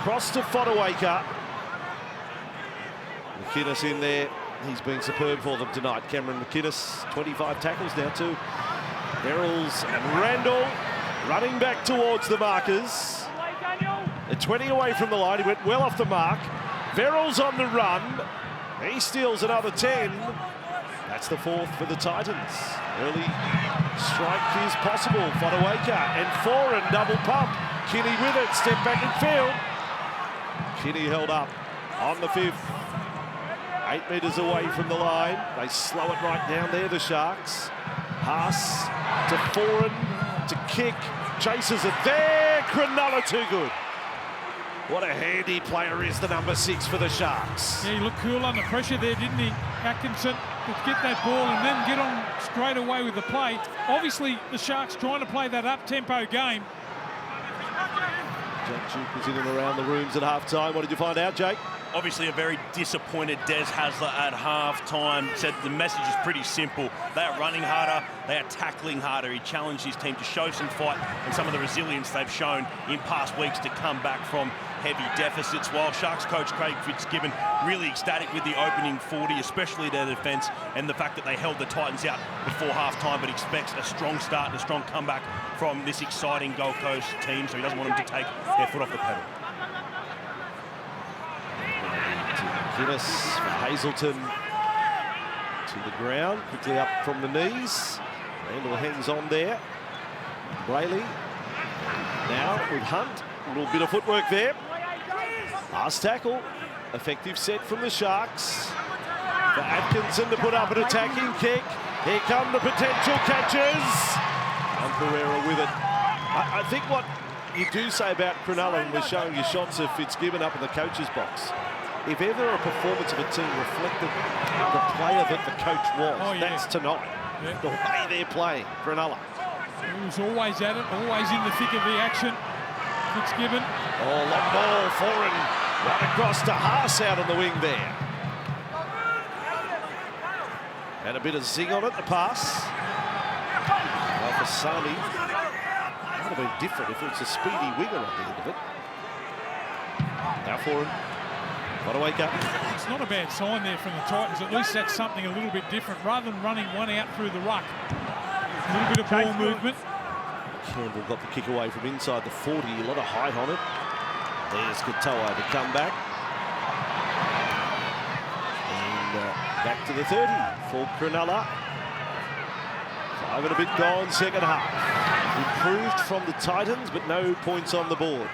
Across to Fodawaker. McInnes in there. He's been superb for them tonight. Cameron McInnes, 25 tackles now too. Verrills and Randall running back towards the markers. They're 20 away from the line. He went well off the mark. Verrills on the run. He steals another 10. That's the 4th for the Titans. Early strike is possible. Fodawaker and Foran double pump. Kinney with it. Step back in field. Kinney held up on the 5th. 8 metres away from the line. They slow it right down there, the Sharks. Haas to Foran to kick. Chases it there. Cronulla too good. What a handy player is the number 6 for the Sharks. Yeah, he looked cool under pressure there, didn't he? Atkinson to get that ball and then get on straight away with the play. Obviously, the Sharks trying to play that up-tempo game. Jake Duke was in and around the rooms at half-time. What did you find out, Jake? Obviously a very disappointed Des Hasler at half-time. Said the message is pretty simple. They are running harder, they are tackling harder. He challenged his team to show some fight and some of the resilience they've shown in past weeks to come back from heavy deficits, while Sharks coach Craig Fitzgibbon really ecstatic with the opening 40, especially their defence and the fact that they held the Titans out before half-time, but expects a strong start and a strong comeback from this exciting Gold Coast team, so he doesn't want them to take their foot off the pedal. Guinness, Hazelton to the ground, quickly up from the knees. Randall hangs on there. Brayley now with Hunt, a little bit of footwork there. Last tackle, effective set from the Sharks. For Atkinson to put up an attacking kick. Here come the potential catches. And Pereira with it. I think what you do say about Cronulla, and we're showing you shots of Fitzgibbon up in the coach's box. If ever a performance of a team reflected the player that the coach was, that's tonight. Yeah. The way they're playing, Cronulla. He was always at it, always in the thick of the action. Fitzgibbon. Oh, long ball, foreign, right across to Haas out on the wing there. And a bit of zing on it, the pass. Well, for Sami, might have been different if it was a speedy winger at the end of it. Now foreign, got to wake up. It's not a bad sign there from the Titans. At least that's something a little bit different. Rather than running one out through the ruck, a little bit of ball movement. Campbell got the kick away from inside the 40, a lot of height on it. There's Katoa to come back. And back to the 30 for Cronulla. 5 and a bit gone, second half. Improved from the Titans, but no points on the board.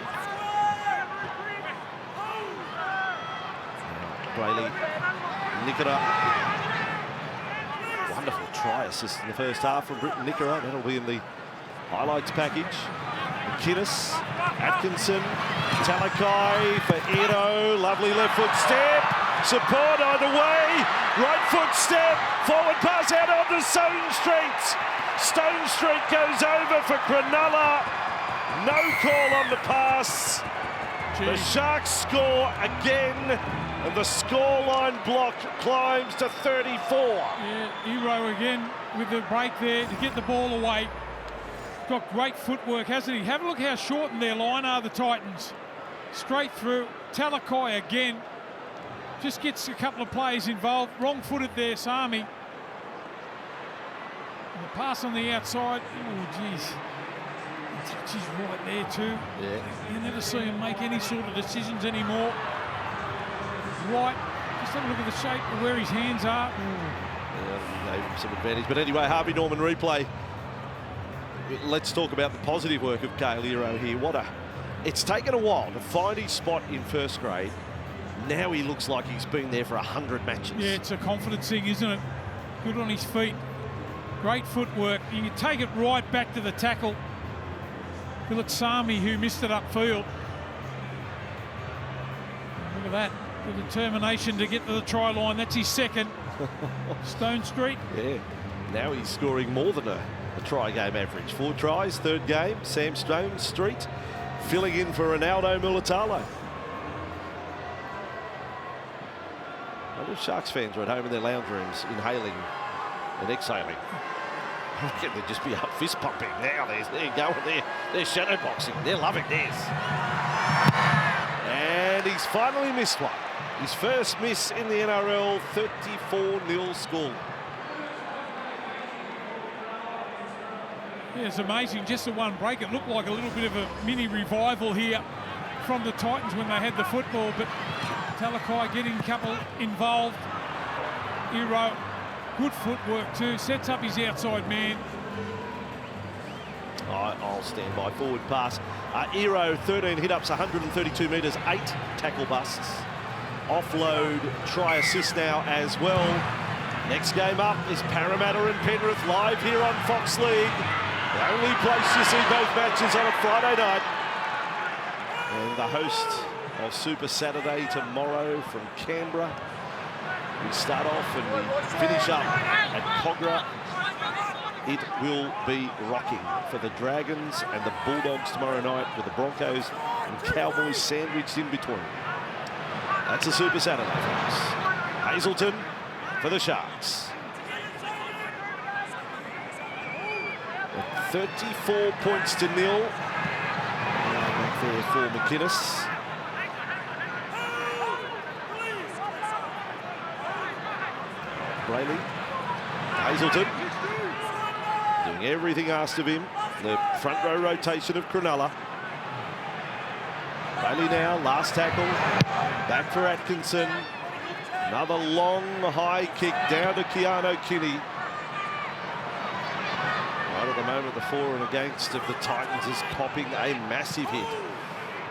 Brayley, Nikora. Wonderful try assist in the first half from Britton Nikora. That'll be in the highlights package. McInnes, Atkinson, Talakai for Ito. Lovely left foot step. Support on the way. Right foot step. Forward pass out onto Stone Street. Stone Street goes over for Cronulla. No call on the pass. The Sharks score again, and the scoreline block climbs to 34. Yeah, Hero again with the break there to get the ball away. Got great footwork, hasn't he? Have a look how shortened their line are, the Titans. Straight through. Talakai again. Just gets a couple of players involved. Wrong-footed there, Sami. And the pass on the outside. Oh, geez. The touch is right there too. Yeah. You never see him make any sort of decisions anymore. Right. Just have a look at the shape of where his hands are. Yeah, gave him some advantage. But anyway, Harvey Norman replay. Let's talk about the positive work of Cale Hero here. It's taken a while to find his spot in first grade. Now he looks like he's been there for 100 matches. Yeah, it's a confidence thing, isn't it? Good on his feet. Great footwork. You can take it right back to the tackle. Look at Sami, who missed it upfield. Look at that. The determination to get to the try line. That's his second. Stone Street. Yeah. Now he's scoring more than a try game average. 4 tries, third game. Sam Stone Street filling in for Ronaldo Mulatalo. I wonder if Sharks fans are at home in their lounge rooms inhaling and exhaling. I reckon they'd just be up fist pumping now. They're going, they're shadow boxing. They're loving this. And he's finally missed one. His first miss in the NRL, 34-0 score. Yeah, it's amazing. Just the one break. It looked like a little bit of a mini revival here from the Titans when they had the football, but Talakai getting a couple involved. Hero, good footwork too. Sets up his outside man. I'll stand by. Forward pass. Hero, 13 hit-ups, 132 metres, 8 tackle busts. Offload, try assist now as well. Next game up is Parramatta and Penrith live here on Fox League. The only place you see both matches on a Friday night. And the host of Super Saturday tomorrow from Canberra. We start off and we finish up at Kogarah. It will be rocking for the Dragons and the Bulldogs tomorrow night, with the Broncos and Cowboys sandwiched in between. That's a Super Saturday, folks. Hazelton for the Sharks. 34 points to 0. Back there for McInnes. Brayley. Hazelton. Doing everything asked of him. The front row rotation of Cronulla. Brayley now, last tackle. Back for Atkinson. Another long high kick down to Keanu Kinney. Right at the moment, the for and against of the Titans is copping a massive hit.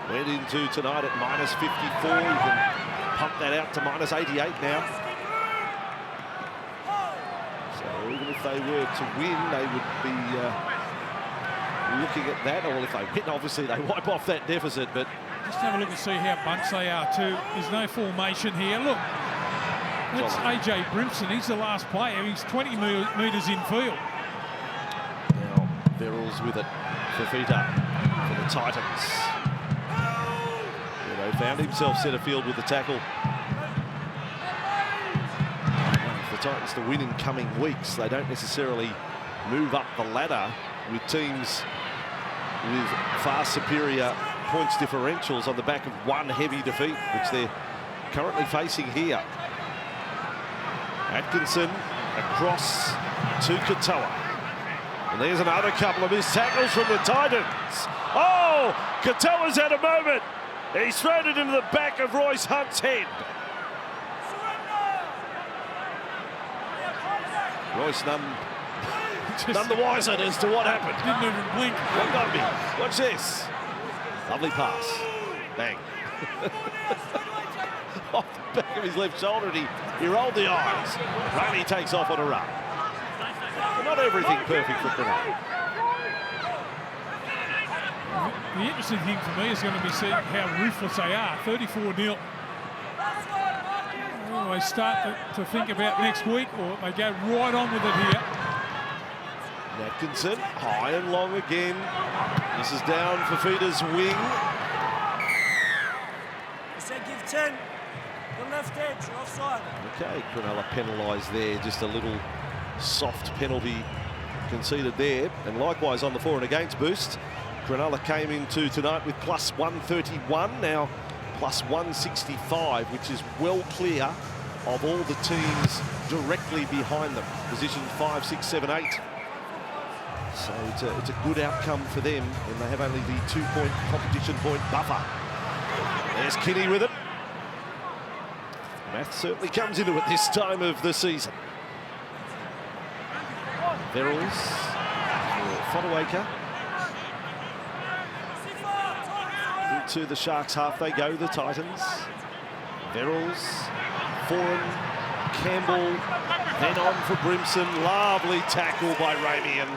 Went into tonight at -54. You can pump that out to -88 now. So even if they were to win, they would be looking at that. Or if they win, obviously they wipe off that deficit. But just have a look and see how bunched they are too. There's no formation here. Look, that's AJ Brimson. He's the last player. He's 20 metres in field. now Verrills Reeves with it. Fafita for the Titans. He found himself centre field with the tackle. For the Titans to win in coming weeks, they don't necessarily move up the ladder with teams with far superior points differentials on the back of one heavy defeat, which they're currently facing here. Atkinson across to Katoa. And there's another couple of missed tackles from the Titans. Oh, Katoa's had a moment. He's thrown it into the back of Royce Hunt's head. Royce none the wiser as to what happened. Didn't even blink. What got me? Watch this. Lovely pass. Bang. Off the back of his left shoulder, and he rolled the eyes. Ramey takes off on a run. But not everything perfect for Cronulla. The interesting thing for me is going to be seeing how ruthless they are. 34-0. Well, they start to think about next week, or they go right on with it here. Atkinson, high and long again. This is down for Fafita's wing. I said give 10. The left edge, you're offside. Okay, Cronulla penalised there. Just a little soft penalty conceded there. And likewise on the for and against boost, Cronulla came into tonight with plus 131, now plus 165, which is well clear of all the teams directly behind them. Positions 5, 6, 7, 8. So it's a good outcome for them, and they have only the 2-point competition point buffer. There's Kinney with it. Math certainly comes into it this time of the season. Verrills for Fodawaker. Into the Sharks half they go, the Titans. Verrills, Foran, Campbell, then on for Brimson. Lovely tackle by Ramien.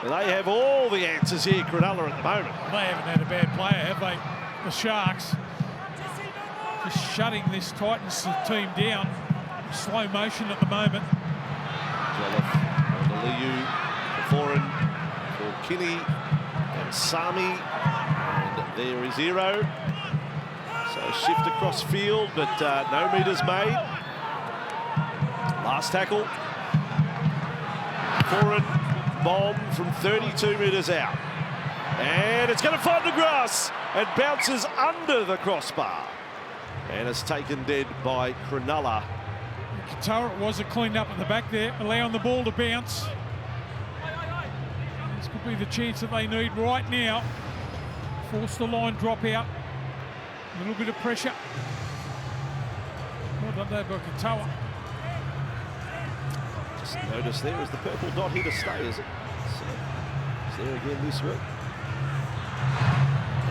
They have all the answers here, Cronulla, at the moment. They haven't had a bad player, have they? The Sharks. Just shutting this Titans team down. Slow motion at the moment. Rudolph, Liu, Foran, for Kinney, and Sami. And there is Zero. So shift across field, but no meters made. Last tackle. Foran. Bomb from 32 metres out. And it's going to find the grass and bounces under the crossbar. And it's taken dead by Cronulla. Katoa wasn't cleaned up at the back there, allowing the ball to bounce. This could be the chance that they need right now. Force the line drop out. A little bit of pressure. Well done there by Katoa. Just notice there is the purple dot here to stay, is it? So it's there again this week.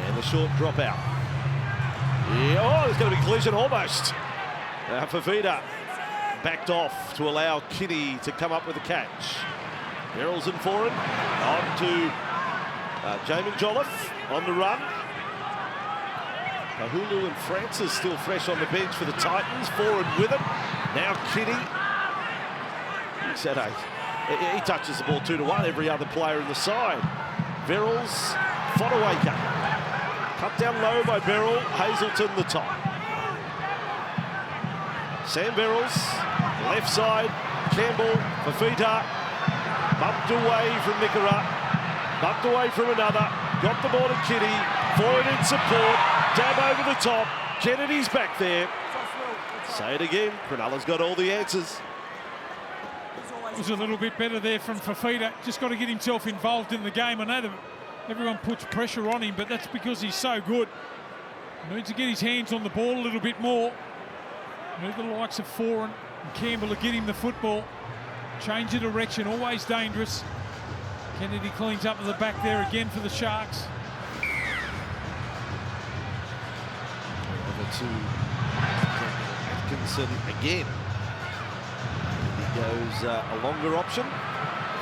And the short drop out. Yeah, oh, there's going to be collision almost. Now Fafita backed off to allow Kinney to come up with a catch. Verrills and Foran on to Jamin Jolliffe on the run. Kahulu and Francis still fresh on the bench for the Titans. Foran with it. Now Kinney. He's at 8. He touches the ball 2-1. Every other player in the side. Verrills, Fodawaker. Cut down low by Beryl. Hazelton the top. Sam Verrills, left side. Campbell, Fafita. Bumped away from Nikora. Bumped away from another. Got the ball to Kinney. Forward in support. Dab over the top. Kennedy's back there. Say it again. Cronulla's got all the answers. It was a little bit better there from Fafita. Just got to get himself involved in the game. I know that everyone puts pressure on him, but that's because he's so good. He needs to get his hands on the ball a little bit more. Need the likes of Foran and Campbell to get him the football. Change the direction, always dangerous. Kennedy cleans up at the back there again for the Sharks. Over to Atkinson again. He goes a longer option,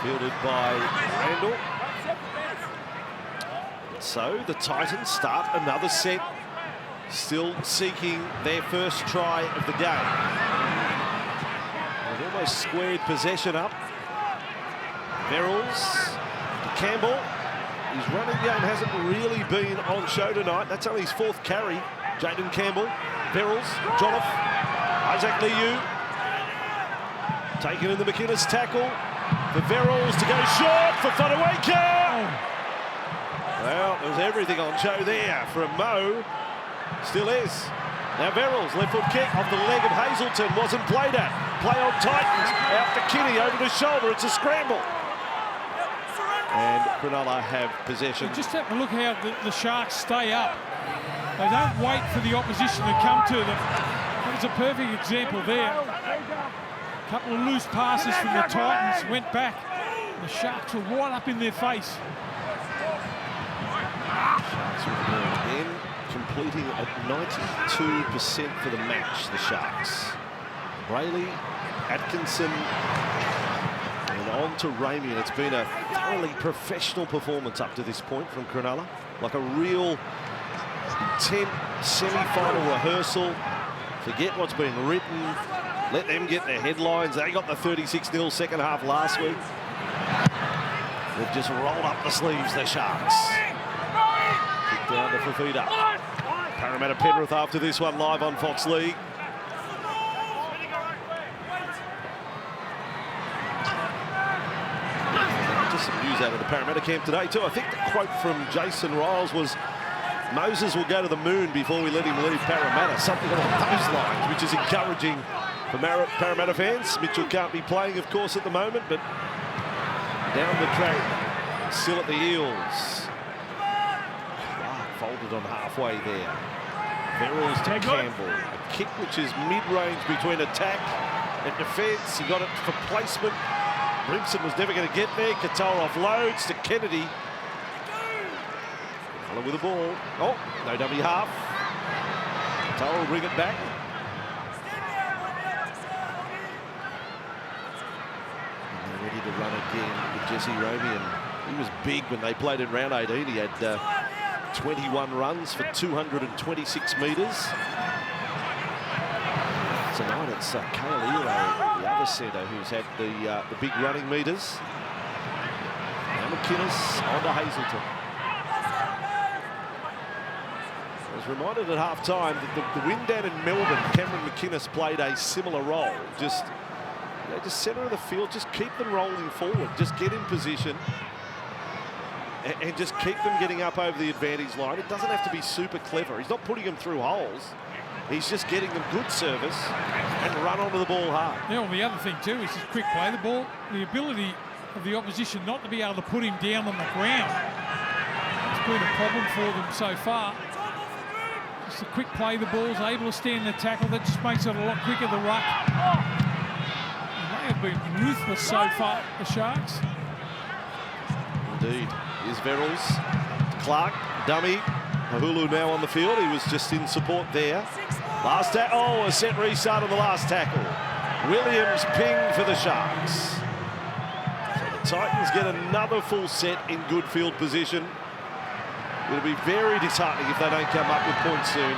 fielded by Randall. So the Titans start another set, still seeking their first try of the game. They've almost squared possession up. Verrills to Campbell. His running game hasn't really been on show tonight. That's only his 4th carry. Jaden Campbell, Verrills, Jolliffe, Isaac Liu. Taken in the McInnes tackle for Verrills to go short for Fotuaika. Well, there was everything on show there from Mo. Still is. Now Verrills, left foot kick off the leg of Hazelton, wasn't played at. Play on Titans, out to Kinney, over the shoulder, it's a scramble. And Cronulla have possession. You just have to look how the Sharks stay up. They don't wait for the opposition to come to them. That was a perfect example there. A couple of loose passes from the Titans went back. The Sharks were right up in their face. Sharks with the ball again, completing at 92% for the match, the Sharks. Brayley, Atkinson, and on to Ramien. It's been a thoroughly professional performance up to this point from Cronulla. Like a real intense semi-final rehearsal. Forget what's been written. Let them get their headlines. They got the 36-0 second half last week. They've just rolled up the sleeves, the Sharks. Kick down to Fafita. Parramatta Penrith after this one live on Fox League. Just some news out of the Parramatta camp today too. I think the quote from Jason Riles was, Moses will go to the moon before we let him leave Parramatta. Something along those lines, which is encouraging for Parramatta fans. Mitchell can't be playing, of course, at the moment, but down the track, still at the Eels. Clark folded on halfway there. Verrills to Campbell. A kick which is mid-range between attack and defence. He got it for placement. Brimson was never going to get there. Katoa offloads to Kennedy. Muller with the ball. Oh, no dummy half. Katoa will bring it back. And they're ready to run again with Jesse Ramien. He was big when they played in round 18. He had 21 runs for 226 metres. Tonight it's Kale Ero, the other centre, who's had the big running metres. Now McInnes on to Hazelton. I was reminded at half-time that the win down in Melbourne, Cameron McInnes played a similar role. Just centre of the field, just keep them rolling forward, just get in position and just keep them getting up over the advantage line. It doesn't have to be super clever. He's not putting them through holes. He's just getting them good service and run onto the ball hard. Yeah, well, the other thing too is his quick play the ball, the ability of the opposition not to be able to put him down on the ground. It's been a problem for them so far. Just a quick play the ball, is able to stand the tackle. That just makes it a lot quicker, the ruck. They have been ruthless so far, the Sharks. Indeed. Here's Verrills. Clark, dummy. Mahulu now on the field. He was just in support there. Last tackle. Oh, a set restart on the last tackle. Williams ping for the Sharks. So the Titans get another full set in good field position. It'll be very disheartening if they don't come up with points soon.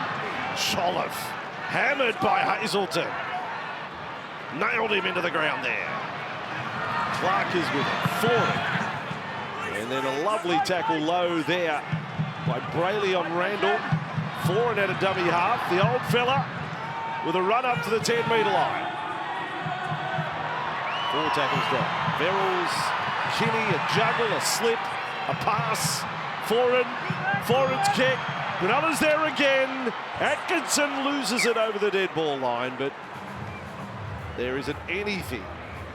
Jolliffe hammered by Hazelton. Nailed him into the ground there. Clark is with it. 40. And then a lovely tackle low there by Brayley on Randall. 4 and at a dummy half. The old fella with a run up to the 10-metre line. 4 tackles dropped. Verrills, Kinney, a juggle, a slip, a pass. Foreigns kick. Cronulla's there again. Atkinson loses it over the dead ball line, but there isn't anything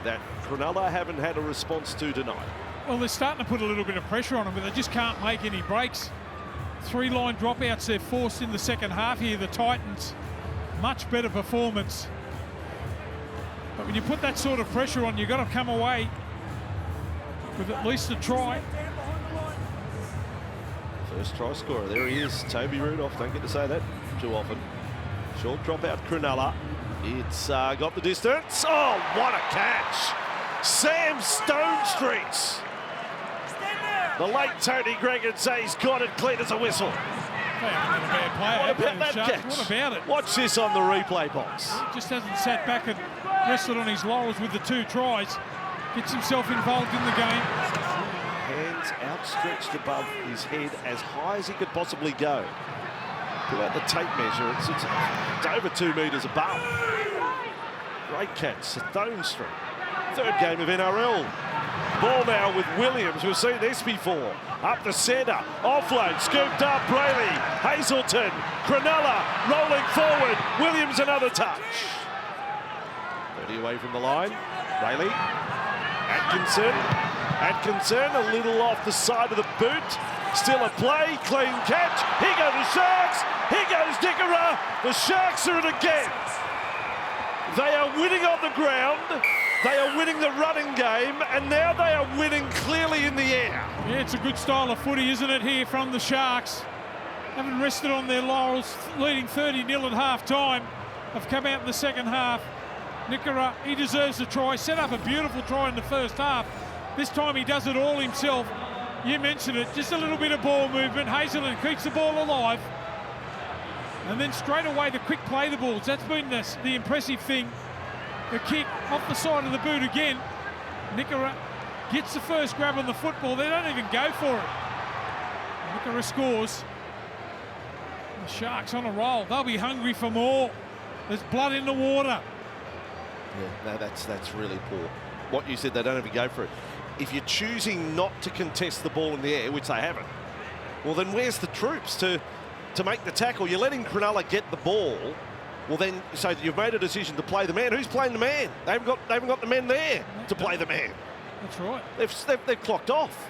that Cronulla haven't had a response to tonight. Well, they're starting to put a little bit of pressure on them, but they just can't make any breaks. 3-line dropouts they're forced in the second half here. The Titans, much better performance. But when you put that sort of pressure on, you've got to come away with at least a try. First try scorer, there he is, Toby Rudolph. Don't get to say that too often. Short drop out, Cronulla. It's got the distance. Oh, what a catch! Sam Stonestreets. The late Tony Gregg would say he's got it clean as a whistle. They haven't been a bad player. What about that catch? What about it? Watch this on the replay box. He just hasn't sat back and rested on his laurels with the 2 tries. Gets himself involved in the game. Hands It's outstretched above his head as high as he could possibly go. Pull out the tape measure. It's over 2 metres above. Great catch, Stone Street. Third game of NRL. Ball now with Williams. We've seen this before. Up the centre. Offload. Scooped up. Brayley. Hazelton. Cronulla rolling forward. Williams another touch. 30 away from the line. Brayley. Atkinson a little off the side of the boot. Still a play. Clean catch. Here go the Sharks. Here goes Nikora. The Sharks are it again. They are winning on the ground. They are winning the running game, and now they are winning clearly in the air. Yeah, it's a good style of footy, isn't it, here from the Sharks? Haven't rested on their laurels, leading 30-0 at half-time. Have come out in the second half. Nikora, he deserves a try. Set up a beautiful try in the first half. This time he does it all himself. You mentioned it, just a little bit of ball movement. Hazelton keeps the ball alive. And then straight away the quick play the balls. That's been the impressive thing. The kick off the side of the boot again. Nikora gets the first grab on the football. They don't even go for it. Nikora scores. The Sharks on a roll. They'll be hungry for more. There's blood in the water. Yeah, no, that's really poor. What you said, they don't even go for it. If you're choosing not to contest the ball in the air, which they haven't, well then where's the troops to make the tackle? You're letting Cronulla get the ball. Well, then, so you've made a decision to play the man. Who's playing the man? They haven't got the men there to play the man. That's right. They've clocked off.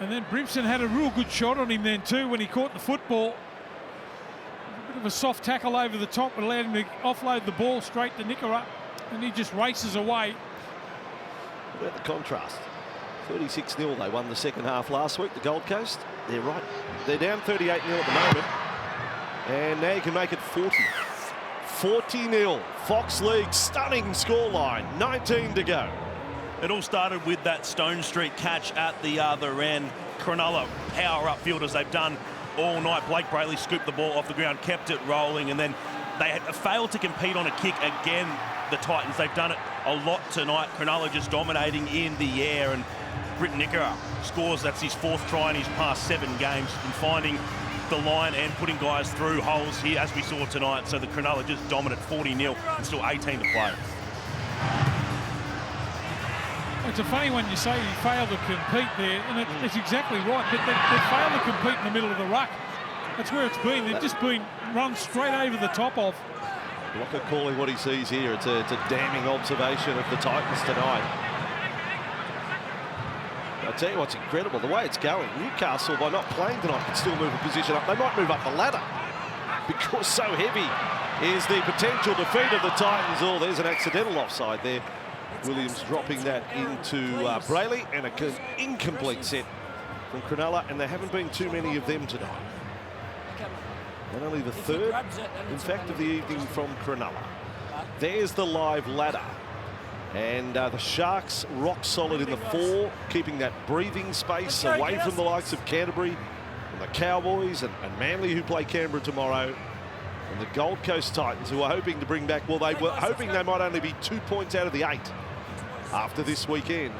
And then Brimson had a real good shot on him then too when he caught the football. A bit of a soft tackle over the top that allowed him to offload the ball straight to Nikora, and he just races away. What about the contrast? 36-0. They won the second half last week, the Gold Coast. They're right. They're down 38-0 at the moment. And now you can make it 40. 40-0. Fox League, stunning scoreline. 19 to go. It all started with that Stone Street catch at the other end. Cronulla power upfield as they've done all night. Blake Brayley scooped the ball off the ground, kept it rolling, and then they had failed to compete on a kick again, the Titans. They've done it a lot tonight. Cronulla just dominating in the air, and Britton Nikora scores. That's his 4th try in his past 7 games, and finding the line and putting guys through holes here as we saw tonight. So the Cronulla just dominant, 40-0 and still 18 to play. It's a funny one you say you failed to compete there, and it's exactly right, but they failed to compete in the middle of the ruck. That's where it's been. They've just been run straight over the top of. Blocker calling what he sees here. It's a damning observation of the Titans tonight. I'll tell you what's incredible, the way it's going. Newcastle, by not playing tonight, can still move a position up. They might move up the ladder because so heavy is the potential defeat of the Titans. Oh, there's an accidental offside there. Williams dropping that into Brayley, and an incomplete set from Cronulla, and there haven't been too many of them tonight. And only the 3rd, in fact, of the evening from Cronulla. There's the live ladder. And the Sharks rock solid in the 4, keeping that breathing space away from the likes of Canterbury and the Cowboys and Manly, who play Canberra tomorrow. And the Gold Coast Titans, who are hoping to bring back, well, they were hoping they might only be 2 points out of the 8 after this weekend.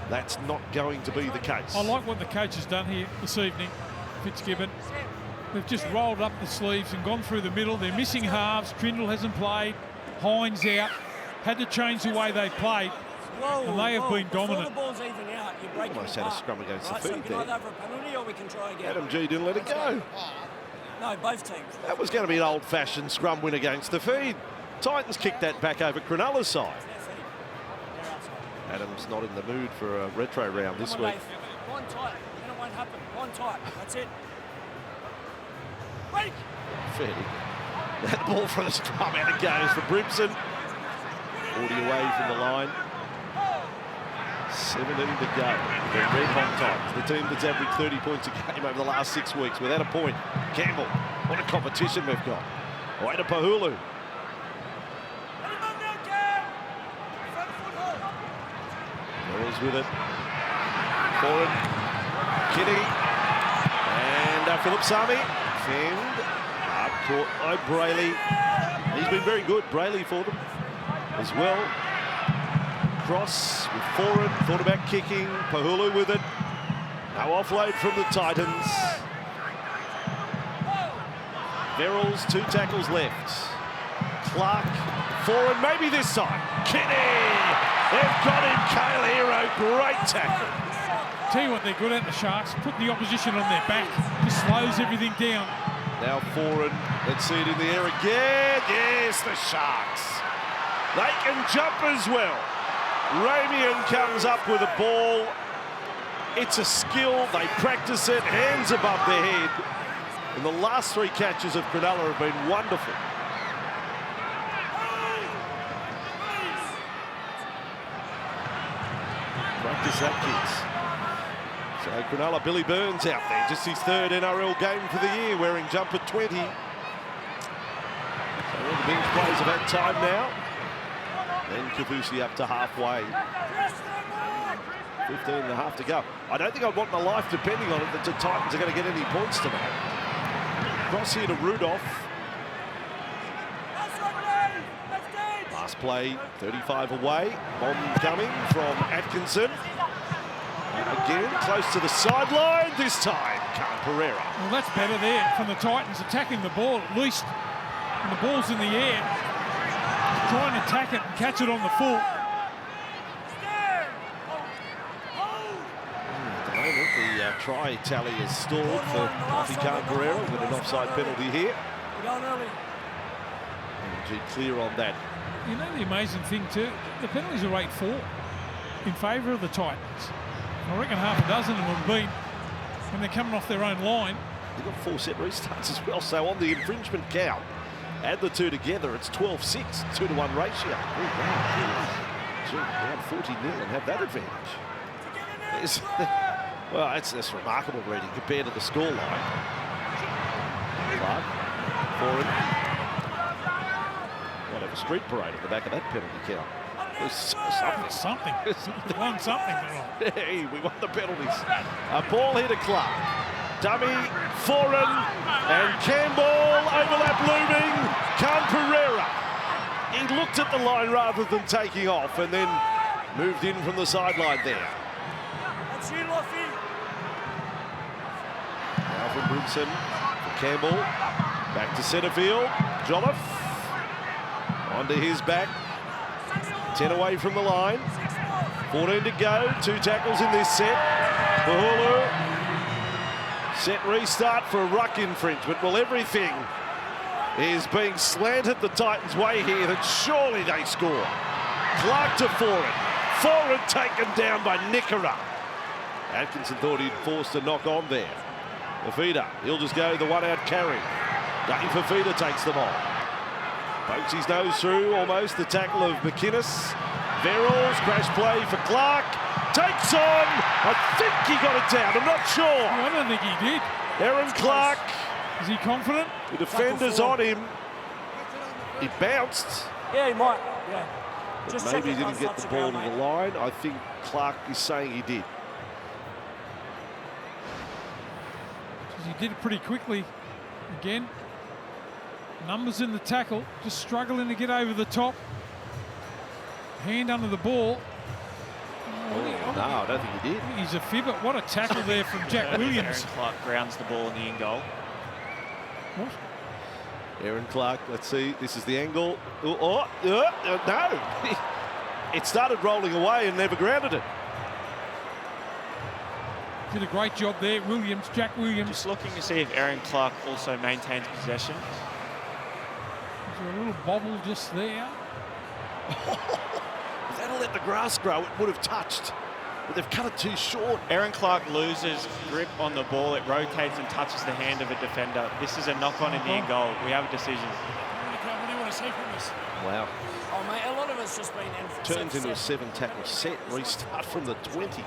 That's not going to be the case. I like what the coach has done here this evening, Fitzgibbon. They've just rolled up the sleeves and gone through the middle. They're missing halves. Trindle hasn't played. Hines out. Had to change the way they played, and they have been dominant. The ball's even out, you break Almost had a scrum against the feet there. Either for a penalty or we can try again. Adam G didn't let it go. No, both teams. That was going to be an old-fashioned scrum win against the feed. Titans kicked that back over Cronulla's side. Adam's not in the mood for a retro round this week. One tight, then it won't happen. One tight, that's it. Break! Fair. That ball from the scrum, out it goes for Brimson. 40 away from the line. 17 to go. The Red Hot Titans, the team that's averaged 30 points a game over the last 6 weeks without a point. Campbell, what a competition we've got. Away to Pahulu. Merrill's with it. Foran, Kitty, and Philip Sami. Fend, up caught by Brayley. He's been very good, Brayley, for them as well. Cross with Foran, thought about kicking. Pahulu with it. No offload from the Titans. Verrills, 2 tackles left. Clark, Foran, maybe this time. Kinney! They've got him, Kale Hero, great tackle. Tell you what they're good at, the Sharks. Put the opposition on their back. Just slows everything down. Now Foran, let's see it in the air again. Yes, the Sharks. They can jump as well. Ramien comes up with a ball. It's a skill, they practice it, hands above their head. And the last 3 catches of Cronulla have been wonderful. Practice that, kids. So Cronulla, Billy Burns out there, just his 3rd NRL game for the year, wearing jumper 20. So all the bench players have had time now. Then Kavusi up to halfway. 15 and a half to go. I don't think I'd want my life depending on it that the Titans are going to get any points tonight. Cross here to Rudolph. Last play, 35 away. Bomb coming from Atkinson. Again, close to the sideline. This time, Khan Pereira. Well, that's better there from the Titans attacking the ball, at least when the ball's in the air. Try and attack it and catch it on the full. The try tally is stalled for Khan Pereira with an offside penalty here. And clear on that. You know the amazing thing too, the penalties are 8-4 in favour of the Titans. I reckon half a dozen of them have been when they're coming off their own line. They've got 4 set restarts as well, so on the infringement count, add the 2 together, it's 12-6, 2-to-1 ratio. Oh, wow. Gee, down 40-0 and have that advantage. Well, that's remarkable reading compared to the scoreline. Clark, Foran. Might have a street parade at the back of that penalty count. There's something. We won something. Hey, we won the penalties. A ball here to Clark. Dummy, Foran, and Campbell, overlap looming. Khan Pereira. He looked at the line rather than taking off and then moved in from the sideline there. Now from Brimson, Campbell, back to centre field. Jolliffe, onto his back. 10 away from the line. 14 to go. 2 tackles in this set. Pahulu. Set restart for a ruck infringement. Well, everything is being slanted the Titans' way here that surely they score. Clark to Foran. Foran taken down by Nikora. Atkinson thought he'd forced a knock on there. Fafita, he'll just go the one-out carry. Dave Fafita takes them on. Pokes his nose through almost the tackle of McInnes. Verrills, crash play for Clark. Takes on. I think he got it down. I'm not sure. I don't think he did. Aaron Clark. Is he confident? The defender's on him. He bounced. Yeah, he might. Yeah. But maybe he didn't get the ball to the line. I think Clark is saying he did. He did it pretty quickly. Again, numbers in the tackle, just struggling to get over the top. Hand under the ball. No, I don't think he did. He's a fibber. What a tackle there from Jack Williams. Aaron Clark grounds the ball in the in goal. What? Aaron Clark, let's see. This is the angle. No. It started rolling away and never grounded it. Did a great job there, Williams, Jack Williams. Just looking to see if Aaron Clark also maintains possession. There's a little bobble just there. If they'd have let the grass grow, it would have touched. But they've cut it too short. Aaron Clark loses grip on the ball. It rotates and touches the hand of a defender. This is a knock-on in the end goal. We have a decision. What do you want to see from this? Wow. Oh, mate, a lot of it's just been... Turns into a 7-tackle set. Restart from the 20.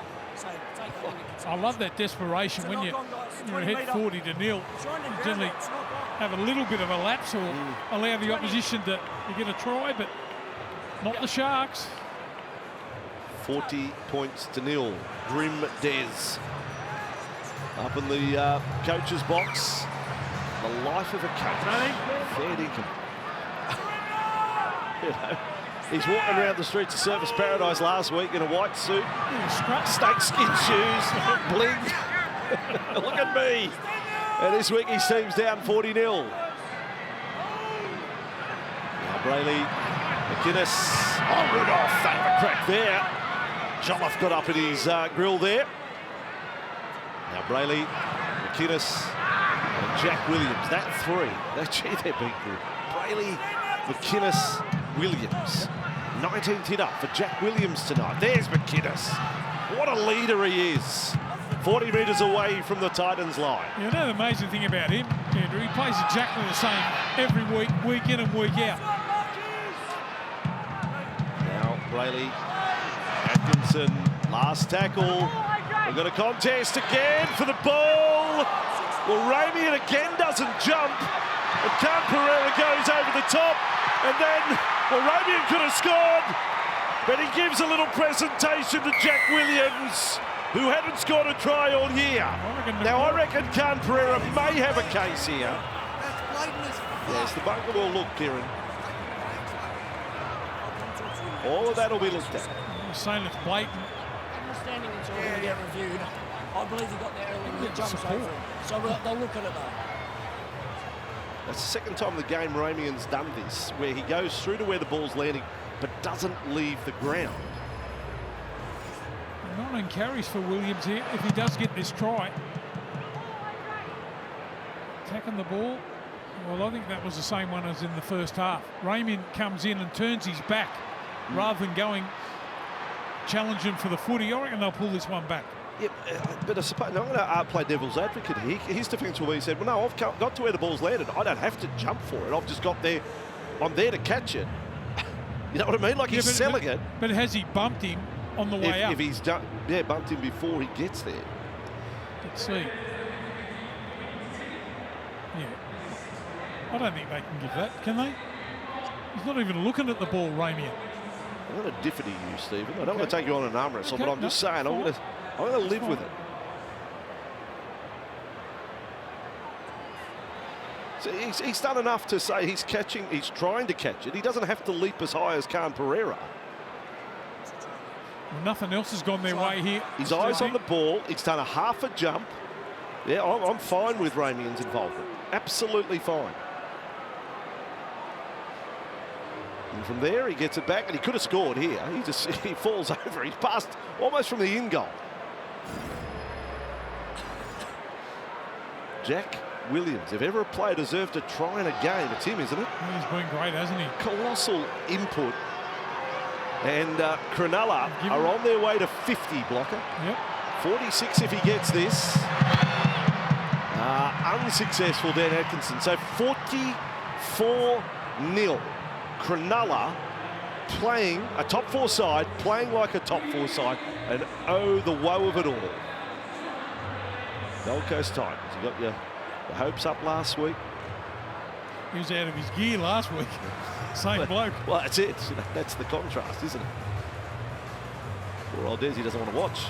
I love that desperation when you're ahead 40-0. You generally have a little bit of a lapse or allow the opposition to get a try, but not the Sharks. 40 points to 0. Grim Des up in the coach's box. The life of a coach. Fair dinkum. You know, He's walking around the streets of Surfers Paradise last week in a white suit, snakeskin shoes, bling. Look at me. And this week his team's down 40-0. Now Brayley, McInnes. Oh, Rudolph, they have a crack there. Rudolph got up in his grill there. Now Brayley, McInnes, and Jack Williams. That three. Gee, they're big good. Brayley, McInnes, Williams. 19th hit up for Jack Williams tonight. There's McInnes. What a leader he is. 40 metres away from the Titans line. You know the amazing thing about him, Andrew, he plays exactly the same every week in and week out. Now Brayley, Atkinson, last tackle. We've got a contest again for the ball. Well, Ramien again doesn't jump. And Pereira goes over the top. And then, well, Ramien could have scored. But he gives a little presentation to Jack Williams, who hadn't scored a try all year. I reckon Pereira may have a case here. Yes, the bunker will look, Kieran. All of that will be looked at. I'm saying it's blatant. Understanding it's all going to get reviewed. I believe he got there early and jumps over it. So they'll look at it though. That's the second time in the game Ramien's done this, where he goes through to where the ball's landing, but doesn't leave the ground. 9 carries for Williams here if he does get this try. Attacking the ball. Well, I think that was the same one as in the first half. Ramien comes in and turns his back rather than going challenging for the footy. I reckon they'll pull this one back. Yep, but I suppose, I'm going to play devil's advocate here. His defence will be, he said, well, no, I've got to where the ball's landed. I don't have to jump for it. I've just got there. I'm there to catch it. You know what I mean? Like, he's selling it. But has he bumped him on the way up? If he's done, yeah, bumped him before he gets there. Let's see. Yeah. I don't think they can give that, can they? He's not even looking at the ball, Ramien. I'm going to differ to you, Stephen. I don't want to take you on an arm wrestle, but I'm just saying, I'm going to live with it. So he's done enough to say he's trying to catch it. He doesn't have to leap as high as Pereira. Nothing else has gone their way here. His eyes on the ball. He's done a half a jump. Yeah, I'm fine with Ramien's involvement. Absolutely fine. And from there, he gets it back, and he could have scored here. He falls over. He's passed almost from the in goal. Jack Williams, if ever a player deserved a try in a game, it's him, isn't it? He's been great, hasn't he? Colossal input. And Cronulla are on their way to 50, Blocker. Yep. 46 if he gets this. Unsuccessful, Dan Atkinson. So 44-0. Cronulla playing a top 4 side, playing like a top 4 side, and oh, the woe of it all. Gold Coast Titans, you got your hopes up last week. He was out of his gear last week. Same bloke. Well, that's it. That's the contrast, isn't it? Poor old Desi doesn't want to watch.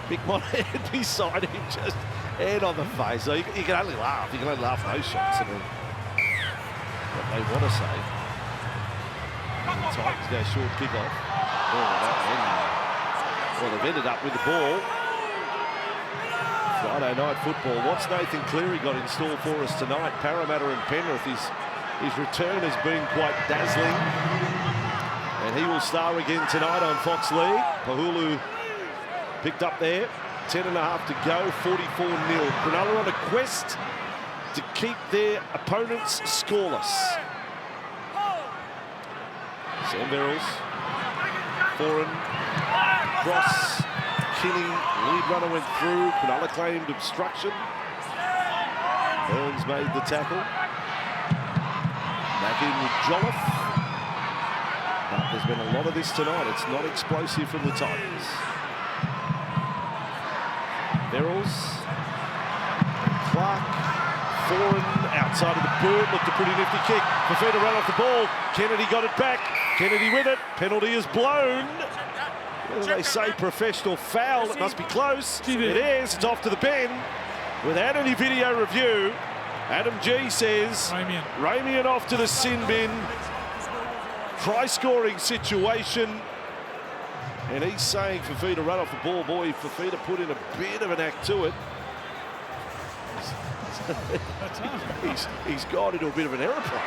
Mick Monahan beside him, just head on the face. So you can only laugh. You can only laugh at those shots. And what they want to say. And the Titans go short kick-off. Well, they've ended up with the ball. Friday night football. What's Nathan Cleary got in store for us tonight? Parramatta and Penrith. His return has been quite dazzling. And he will star again tonight on Fox League. Pahulu picked up there. 10.5 to go. 44-0. Cronulla on a quest to keep their opponents scoreless. Sam Verrills. Foreign. Cross. Kinney, lead runner went through. Cronulla claimed obstruction. Burns made the tackle. Back in with Rudolph. But there's been a lot of this tonight. It's not explosive from the Titans. Verrills. Clark. Foreign outside of the boot. Looked a pretty nifty kick. Fafita ran off the ball. Kennedy got it back. Kennedy with it. Penalty is blown. Well, they say professional foul. It must be close. It is. It's off to the bin. Without any video review, Adam G says, Ramien off to the sin bin. Try-scoring situation. And he's saying Fafita to run off the ball. Boy, Fafita put in a bit of an act to it. he's gone into a bit of an aeroplane.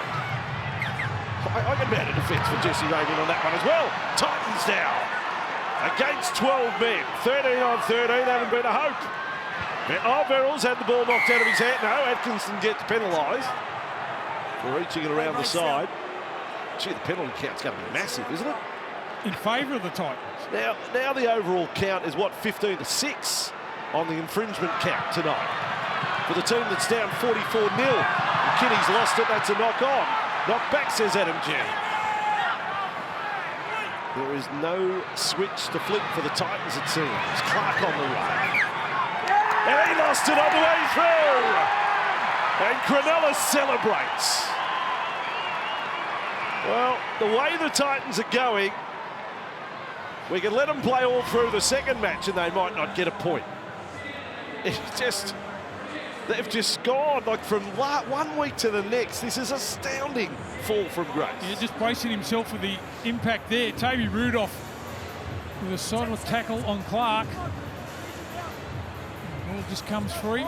I can mount a defence for Jesse Ramien on that one as well. Titans now against 12 men. 13 on 13, haven't been a hope. Oh, Verrills had the ball knocked out of his hand. No, Atkinson gets penalised for reaching it around the side. Gee, the penalty count's going to be massive, isn't it? In favour of the Titans. Now the overall count is what, 15-6 on the infringement count tonight. For the team that's down 44-0. McKinney's lost it, that's a knock-on. Knock back, says Adam G. There is no switch to flip for the Titans, it seems. Clark on the run. And he lost it on the way through. And Cronulla celebrates. Well, the way the Titans are going, we can let them play all through the second match and they might not get a point. They've just gone like from 1 week to the next. This is astounding fall from grace. Yeah, just bracing himself for the impact there. Toby Rudolph with a solid tackle on Clark. The ball just comes free.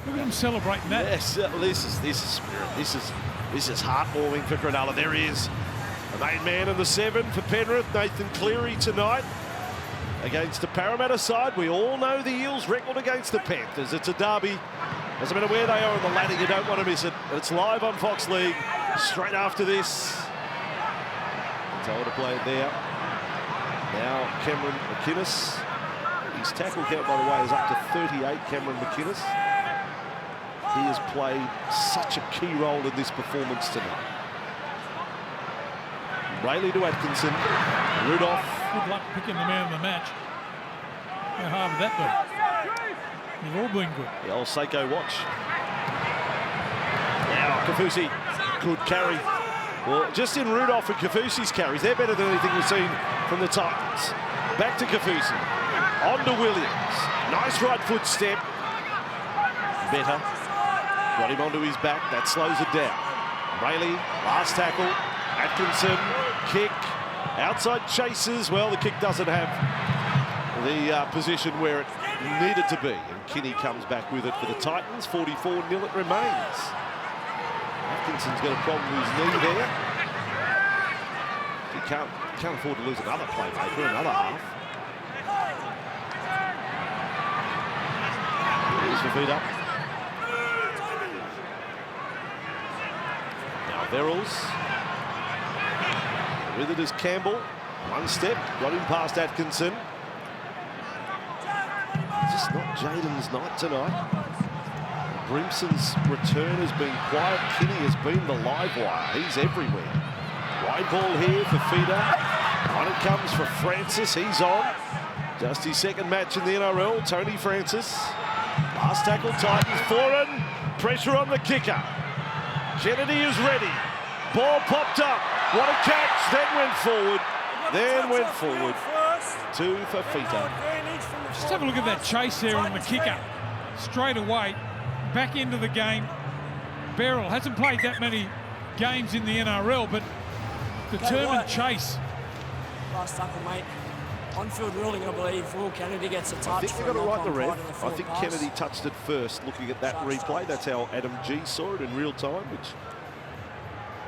Look at him celebrating that. Yes, this is spirit. This is heartwarming for Cronulla. There he is. The main man in the 7 for Penrith, Nathan Cleary tonight. Against the Parramatta side, we all know the Eels' record against the Panthers. It's a derby. Doesn't matter where they are on the ladder, you don't want to miss it. It's live on Fox League straight after this. Told to play it there. Now Cameron McInnes. His tackle count, by the way, is up to 38, Cameron McInnes. He has played such a key role in this performance tonight. Rayleigh to Atkinson. Rudolph. Good luck picking the man of the match. How hard would that be? They've all been good. The old Seiko watch. Now Kaufusi could carry. Well, just in Rudolph and Kaufusi's carries, they're better than anything we've seen from the Titans. Back to Kaufusi. On to Williams. Nice right foot step. Better. Got him onto his back. That slows it down. Rayleigh, last tackle. Atkinson, kick. Outside chases. Well, the kick doesn't have the position where it needed to be. And Kinney comes back with it for the Titans. 44-0 it remains. Atkinson's got a problem with his knee there. He can't afford to lose another playmaker, another half. Here's the feet up. Now Verrills. With it is Campbell. One step, got him past Atkinson. Just not Jaden's night tonight. Brimson's return has been quiet. Kinney has been the live wire. He's everywhere. Wide ball here for Feeder. On it comes for Francis. He's on. Just his second match in the NRL. Tony Francis. Last tackle, Titans. Foreign. Pressure on the kicker. Kennedy is ready. Ball popped up. What a catch. Then went forward. To Fafita. Just have a look at that chase there on the kicker. Straight away. Back into the game. Beryl hasn't played that many games in the NRL, but determined chase. Last tackle, mate. On-field ruling, I believe. Will Kennedy gets a touch. I think you've got to write the ref. I think Kennedy touched it first, looking at that replay. That's how Adam G saw it in real time, which,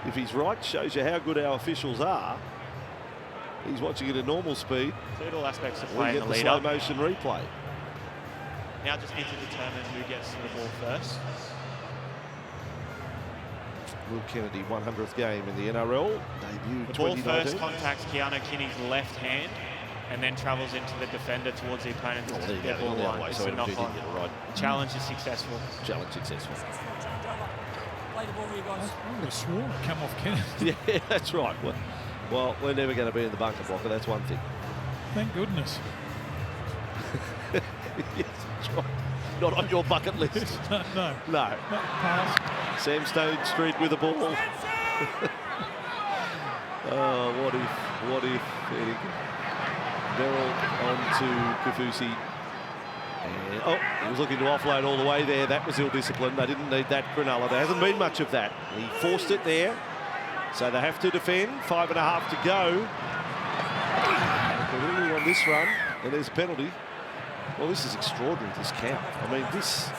if he's right, shows you how good our officials are. He's watching it at normal speed. Two all aspects of play in the lead slow up. motion replay. Now just need to determine who gets to the ball first. Will Kennedy, 100th game in the NRL. Debut The ball 2019. first contacts Keanu Kinney's left hand and then travels into the defender towards the opponent's ball line. It's a knock-on. Right. Challenge is successful. Challenge successful. Play the ball for you guys. I would have sworn it come off Kennedy. Yeah, that's right. Well, we're never going to be in the bunker blocker. That's one thing. Thank goodness. Yes, that's right. Not on your bucket list. No. Pass. Sam Stone Street with the ball. Oh, what if? Beryl on to Kaufusi. And, oh, he was looking to offload all the way there. That was ill-disciplined. They didn't need that, Cronulla. There hasn't been much of that. He forced it there. So they have to defend. 5.5 to go. They really want this run. And there's a penalty. Well, this is extraordinary, this count. I mean, this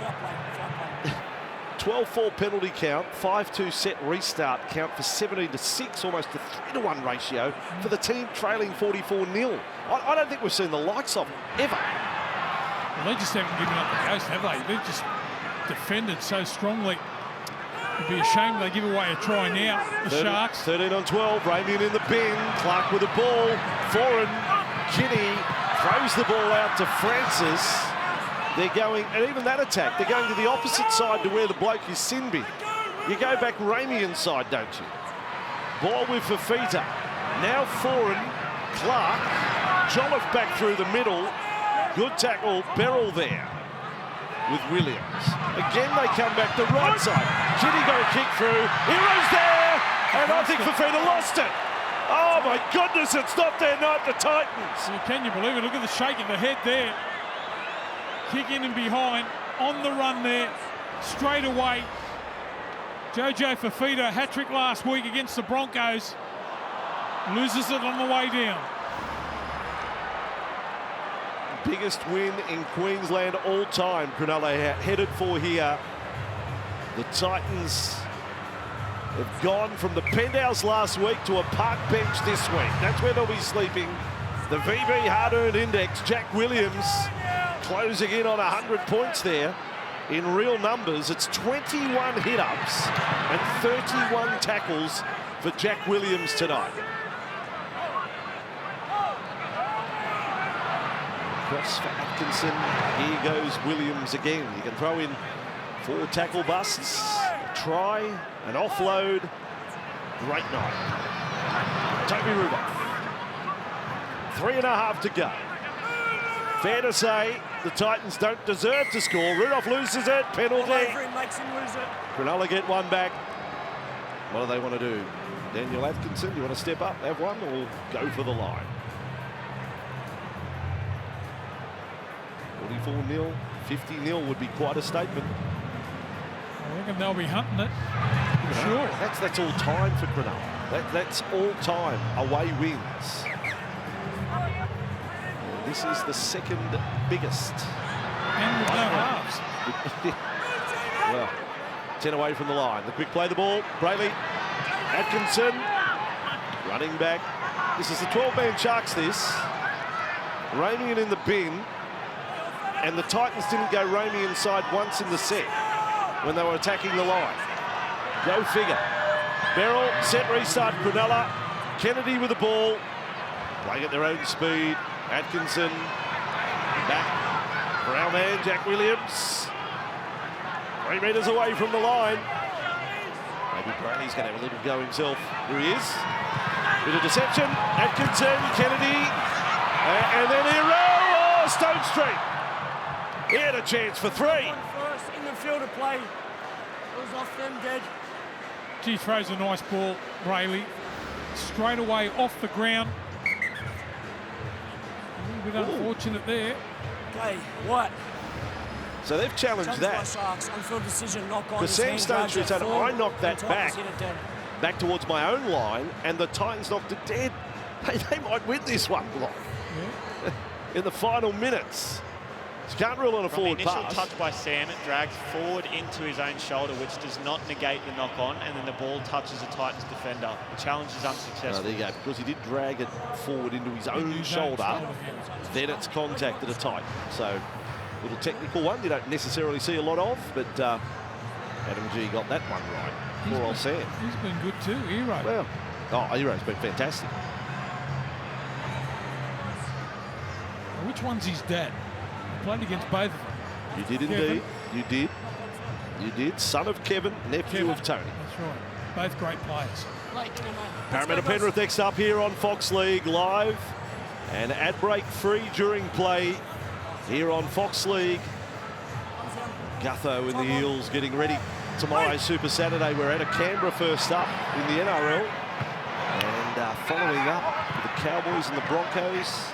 12-4 penalty count, 5-2 set restart count for 17-6, almost a 3-to-1 ratio for the team trailing 44-0. I don't think we've seen the likes of it, ever. Well, they just haven't given up the ghost, have they? They've just defended so strongly. It'd be a shame they give away a try now, the Sharks. 13 on 12, Ramien in the bin, Clark with the ball, Foran, Kinney throws the ball out to Francis. They're going, and even that attack, they're going to the opposite side to where the bloke is Sinby. You go back Ramien's side, don't you? Ball with Fafita. Now Foran, Clark, Jolliffe back through the middle. Good tackle, Beryl there with Williams. Again, they come back the right side. Kinney got a kick through. Heroes there, and I think Fafita lost it. Oh my goodness, it's not their night, the Titans. Well, can you believe it? Look at the shake of the head there. Kick in and behind, on the run there, straight away. Jojo Fafita, hat-trick last week against the Broncos. Loses it on the way down. Biggest win in Queensland all time, Cronulla headed for here. The Titans have gone from the penthouse last week to a park bench this week. That's where they'll be sleeping. The VB hard-earned index, Jack Williams closing in on 100 points there. In real numbers, it's 21 hit-ups and 31 tackles for Jack Williams tonight. Cross for Atkinson. Here goes Williams again. You can throw in 4 tackle busts, a try, an offload. Great night. Toby Rudolph. 3.5 to go. Fair to say, the Titans don't deserve to score. Rudolph loses it. Penalty. Makes him lose it. Cronulla get one back. What do they want to do? Daniel Atkinson, you want to step up, have one, or go for the line? 44-0, 50-0 would be quite a statement. I reckon they'll be hunting it. Sure. That's all time for Cronulla. That's all time away wins. This is the second biggest. And with no halves. Well, 10 away from the line. The quick play the ball. Brayley, Atkinson, running back. This is the 12-man Sharks this. Ramien in the bin. And the Titans didn't go Ramien inside once in the set when they were attacking the line. Go figure. Beryl, set restart Cronulla. Kennedy with the ball. Playing at their own speed. Atkinson back for our man, Jack Williams. 3 metres away from the line. Maybe Brayley's going to have a little go himself. Here he is. Bit of deception. Atkinson, Kennedy. And then Hero. Oh, Stone Street. He had a chance for 3. First in the field of play. It was off them dead. He throws a nice ball, Brayley. Straight away off the ground. A bit unfortunate there. Okay, what? So they've challenged that. Sharks, unfield decision, knock on. Because Sam Stone Street said, I knocked that back towards my own line, and the Titans knocked it dead. They might win this one, in the final minutes. You can't rule on a forward pass. From the initial touch by Sam, it drags forward into his own shoulder, which does not negate the knock-on, and then the ball touches the Titans defender. The challenge is unsuccessful. There you go, because he did drag it forward into his own shoulder, then it's contact at a Titan. So, little technical one you don't necessarily see a lot of, but Adam G got that one right. Poor old Sam. He's been good too, Hero. Well, Hero's been fantastic. Which one's his dad? Played against both of them. You did indeed. You did. You did. Son of Kevin, nephew of Tony. That's right. Both great players. Parramatta Penrith next up here on Fox League Live. And ad break free during play here on Fox League. Gutho in the Eels getting ready. Tomorrow's Super Saturday. We're at a Canberra first up in the NRL. And following up with the Cowboys and the Broncos.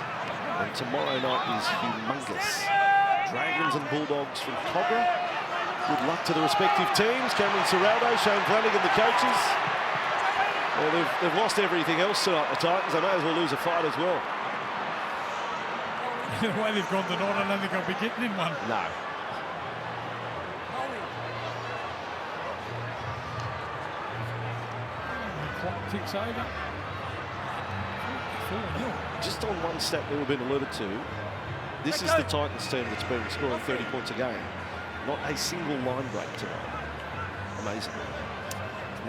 And tomorrow night is humongous. Dragons and Bulldogs from Cobra. Good luck to the respective teams. Cameron Serraldo, Shane Flanagan, the coaches. Well, they've lost everything else tonight, the Titans. They may as well lose a fight as well. The way they've gone tonight, I don't think I'll be getting in one. No. The clock ticks over. 4-0. Just on one stat that we've been alerted to, this is the Titans team that's been scoring 30 points a game. Not a single line break tonight. Amazing.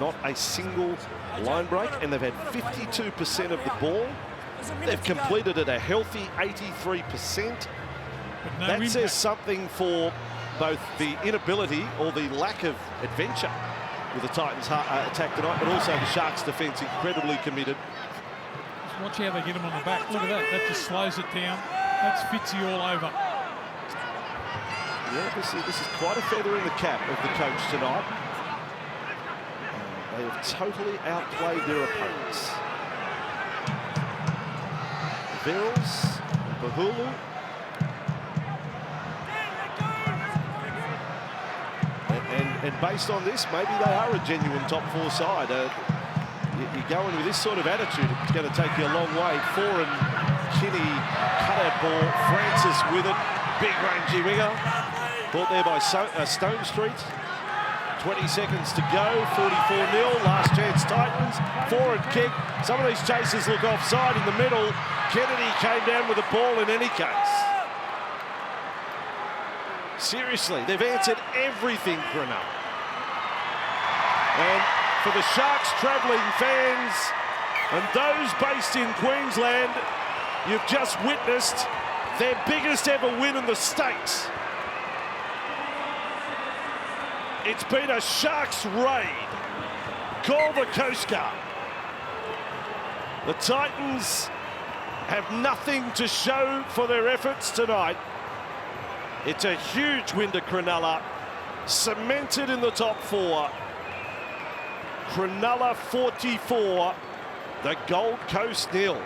Not a single line break, and they've had 52% of the ball. They've completed at a healthy 83%. No that impact. says something for both the inability or the lack of adventure with the Titans' attack tonight, but also the Sharks' defence incredibly committed. Just watch how they get him on the back. Look at that. That just slows it down. That's Fitzy all over. Yeah, this is quite a feather in the cap of the coach tonight. They have totally outplayed their opponents. Verrills, Bahulu. And based on this, maybe they are a genuine top four side. You go in with this sort of attitude, it's going to take you a long way. Foran, Kinney, cut-out ball, Francis with it, big rangy winger. Brought there by Stone Street. 20 seconds to go, 44-0, last chance Titans, forward kick. Some of these chasers look offside in the middle. Kennedy came down with the ball in any case. Seriously, they've answered everything, Cronulla. And for the Sharks travelling fans and those based in Queensland, you've just witnessed their biggest ever win in the States. It's been a Sharks raid. Call the Coast Guard. The Titans have nothing to show for their efforts tonight. It's a huge win to Cronulla, cemented in the top four. Cronulla 44, the Gold Coast 0.